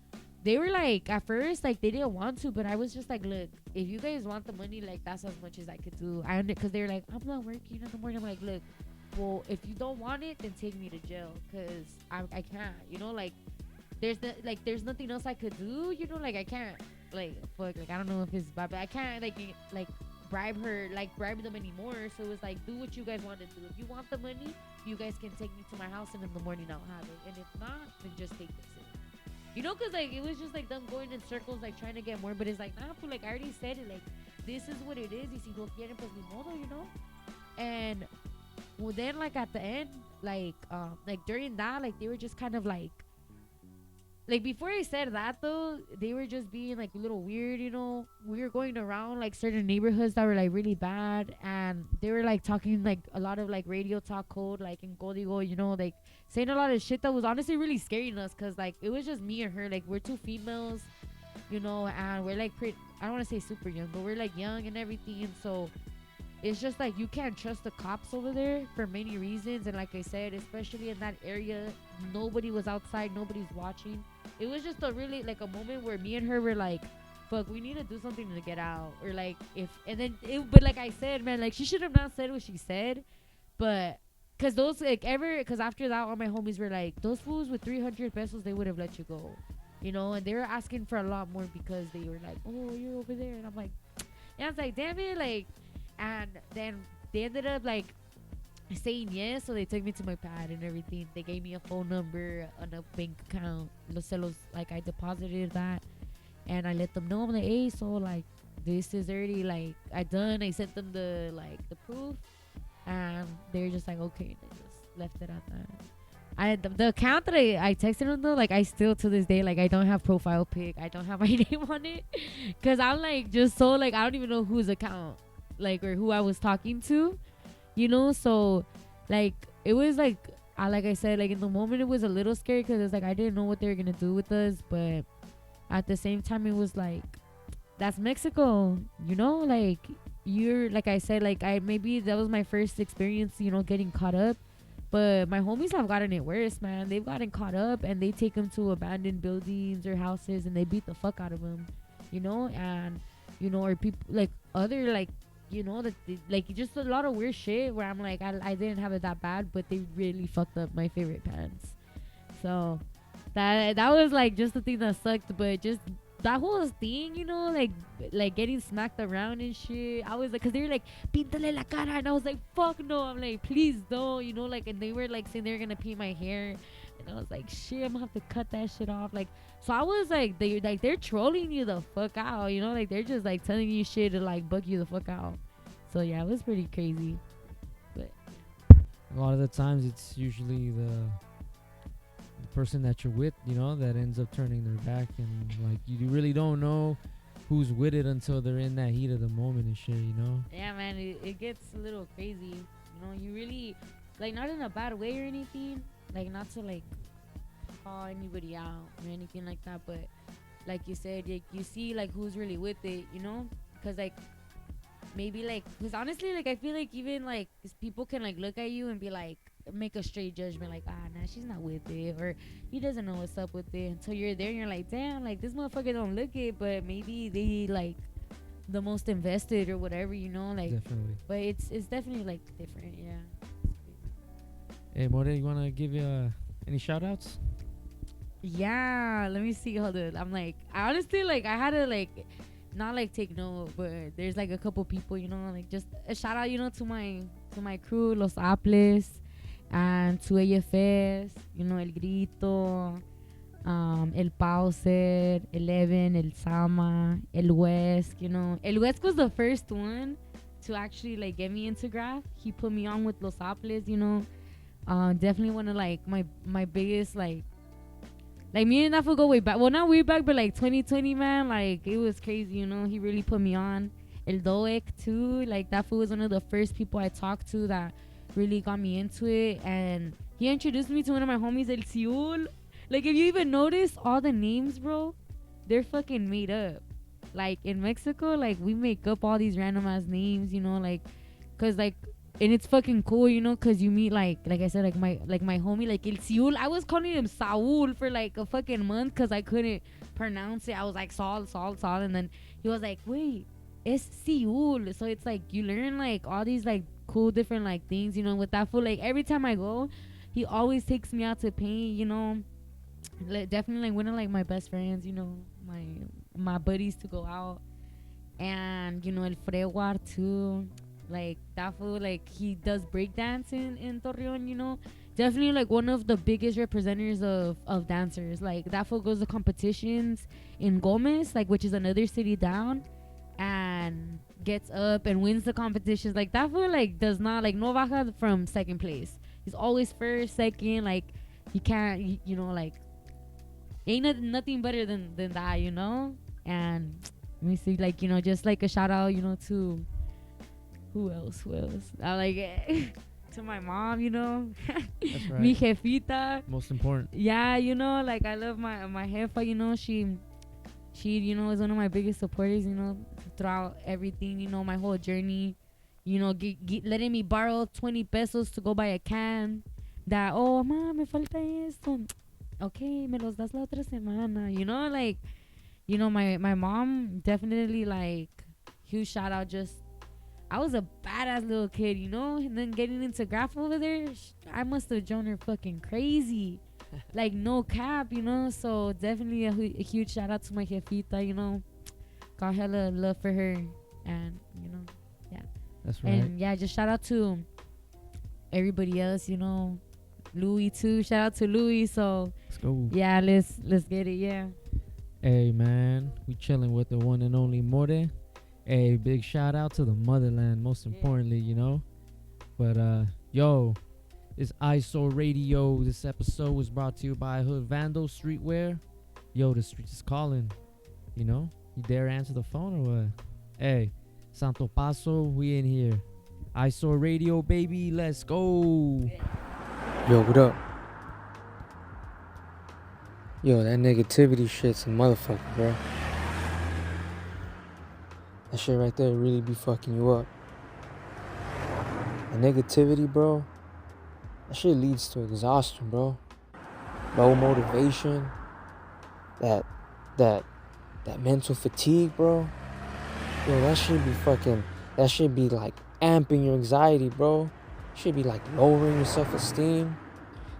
they were like, at first, like, they didn't want to, but I was just like, look, if you guys want the money, like, that's as much as I could do. Because they were like, I'm not working in the morning. I'm like, look, well, if you don't want it, then take me to jail, because I can't, you know, like, there's nothing else I could do, you know, like, I can't, like, fuck, like, I don't know if it's bad, but I can't, like, bribe them anymore. So it was like, do what you guys want to do. If you want the money, you guys can take me to my house, and in the morning I'll have it, and if not, then just take this, you know, because, like, it was just, like, them going in circles, like, trying to get more, but it's like, nah, fool, like, I already said it, like, this is what it is, y si no quieren, pues ni modo, you know. And well, then, like, at the end, like during that, like, they were just kind of like before I said that, though, they were just being, like, a little weird, you know. We were going around, like, certain neighborhoods that were, like, really bad, and they were, like, talking, like, a lot of, like, radio talk code, like, in código, you know, like, saying a lot of shit that was honestly really scaring us, because, like, it was just me and her. Like, we're two females, you know, and we're, like, I don't want to say super young, but we're, like, young and everything, and so it's just, like, you can't trust the cops over there for many reasons. And like I said, especially in that area, nobody was outside, nobody's watching. It was just a really, like, a moment where me and her were like, fuck, we need to do something to get out. Or, like, but like I said, man, like, she should have not said what she said, but because after that, all my homies were like, those fools with 300 pesos, they would have let you go, you know. And they were asking for a lot more because they were like, oh, you're over there, and I'm like, and I was like, damn it, like. And then they ended up, like, saying yes, so they took me to my pad and everything. They gave me a phone number and a bank account. Like, I deposited that, And I let them know, I'm like, hey, so like this is already like I sent them the proof, and they're just like, okay, they just left it at that. The account that I texted them though, like I still to this day, like I don't have profile pic, I don't have my name on it, cause I'm like just so like I don't even know whose account, like, or who I was talking to, you know. So like it was like I said, like in the moment it was a little scary, cause it's like I didn't know what they were gonna do with us, but at the same time it was like, that's Mexico, you know. Like you're, like I said, like maybe that was my first experience, you know, getting caught up. But my homies have gotten it worse, man. They've gotten caught up and they take them to abandoned buildings or houses and they beat the fuck out of them, you know. And you know, or people like other, like, you know, that they, like just a lot of weird shit where I'm like, I didn't have it that bad, but they really fucked up my favorite pants. So that was like just the thing that sucked. But just that whole thing, you know, like getting smacked around and shit. I was like, cause they were like, píntale la cara, and I was like, fuck no. I'm like, please don't, you know, like, and they were like saying they were gonna paint my hair, and I was like, shit, I'm gonna have to cut that shit off. Like, so I was like, they're trolling you the fuck out, you know, like they're just like telling you shit to like bug you the fuck out. So yeah, it was pretty crazy. But a lot of the times it's usually the person that you're with, you know, that ends up turning their back, and like you really don't know who's with it until they're in that heat of the moment and shit, you know. Yeah, man, it gets a little crazy, you know. You really, like, not in a bad way or anything, like not to like call anybody out or anything like that, but like you said, like, you see like who's really with it, you know, because like maybe like, because honestly, like I feel like even like people can like look at you and be like, make a straight judgment, like, nah, she's not with it, or he doesn't know what's up with it, until you're there and you're like, damn, like this motherfucker don't look it, but maybe they like the most invested or whatever, you know, like. Definitely. But it's definitely like different, yeah. Hey, Morena, you wanna give any shout outs? Yeah, let me see. Hold on. I'm like, I honestly, like, I had to like not like take note, but there's like a couple people, you know, like just a shout out, you know, to my crew, Los Aples, and to AFS, you know, El Grito, El Pauser, 11, El Sama, El West, you know. El West was the first one to actually like get me into graph. He put me on with Los Aples, you know. Definitely one of like my biggest like me and that fool go way back. Well, not way back, but like 2020, man. Like it was crazy, you know. He really put me on. El Doek too. Like that fool was one of the first people I talked to that really got me into it, and he introduced me to one of my homies, El Siul. Like, if you even notice all the names, bro, they're fucking made up. Like in Mexico, like we make up all these random ass names, you know, like, cause like, and it's fucking cool, you know, cause you meet like I said, like my homie, like El Siul. I was calling him Saul for like a fucking month cause I couldn't pronounce it. I was like Saul, and then he was like, wait, it's Siul. So it's like you learn like all these like cool different like things, you know. With that fool, like every time I go, he always takes me out to paint, you know. Like, definitely like one of like my best friends, you know, my buddies to go out. And you know, El Frewar too, like that fool, like he does breakdancing in Torreón, you know. Definitely like one of the biggest representatives of dancers. Like that fool goes to competitions in Gomez, like, which is another city down, and gets up and wins the competitions. Like that fool like does not like no baja from second place. He's always first, second. Like you can't, you know, like ain't nothing better than that, you know. And let me see, like, you know, just like a shout out, you know, to who else? I like to my mom, you know. That's right. Mi jefita. Most important. Yeah, you know, like I love my jefa, you know. She you know, is one of my biggest supporters, you know, throughout everything, you know, my whole journey. You know, letting me borrow 20 pesos to go buy a can. That, oh, ma, me falta esto. Okay, me los das la otra semana. You know, like, you know, my mom definitely, like, huge shout out. Just, I was a badass little kid, you know, and then getting into graph over there, I must have drawn her fucking crazy. Like, no cap, you know. So definitely a huge shout out to my jefita, you know. Got hella love for her. And, you know, yeah. That's right. And yeah, just shout out to everybody else, you know. Louis too. Shout out to Louis. So let's go. Yeah, let's get it. Yeah. Hey man, we chilling with the one and only More. Hey, big shout out to the motherland, most importantly, you know. But yo, it's Eyesore Radio. This episode was brought to you by Hood Vandal Streetwear. Yo, the streets is calling. You know, you dare answer the phone or what? Hey, Santo Paso, we in here. Eyesore Radio, baby, let's go. Yo, what up? Yo, that negativity shit's a motherfucker, bro. That shit right there really be fucking you up. The negativity, bro, that shit leads to exhaustion, bro. Low motivation, that mental fatigue, bro. Yo, that should be like amping your anxiety, bro. Should be like lowering your self-esteem.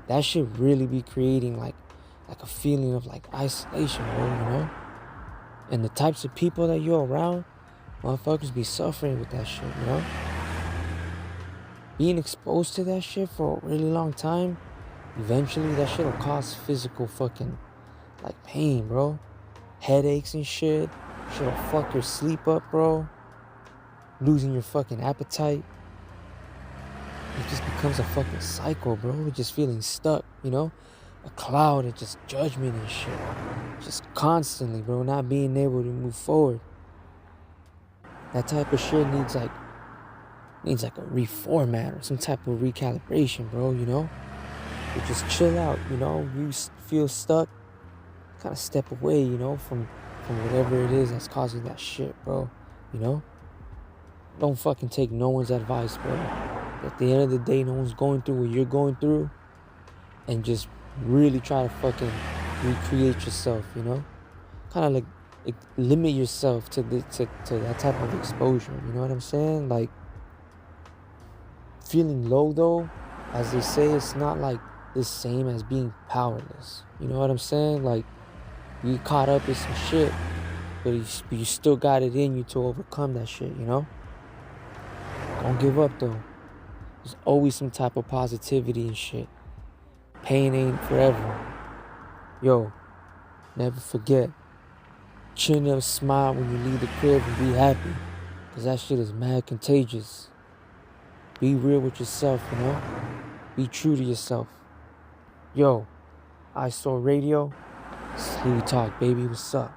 That should really be creating like a feeling of like isolation, bro, you know? And the types of people that you're around, motherfuckers be suffering with that shit, you know? Being exposed to that shit for a really long time, eventually that shit'll cause physical fucking like pain, bro. Headaches and shit. Shit'll fuck your sleep up, bro. Losing your fucking appetite. It just becomes a fucking cycle, bro. Just feeling stuck, you know? A cloud of just judgment and shit. Just constantly, bro, not being able to move forward. That type of shit needs like a reformat or some type of recalibration, bro, you know? You just chill out, you know? You feel stuck, kind of step away, you know, from whatever it is that's causing that shit, bro, you know? Don't fucking take no one's advice, bro. At the end of the day, no one's going through what you're going through, and just really try to fucking recreate yourself, you know? Kind of like limit yourself to that type of exposure, you know what I'm saying? Like, feeling low though, as they say, it's not like the same as being powerless. You know what I'm saying? Like, you caught up with some shit, but you still got it in you to overcome that shit, you know? Don't give up though. There's always some type of positivity and shit. Pain ain't forever. Yo, never forget. Chin up, smile when you leave the crib and be happy. Cause that shit is mad contagious. Be real with yourself, you know? Be true to yourself. Yo, Eyesore Radio. Sleepy Talk, baby. What's up?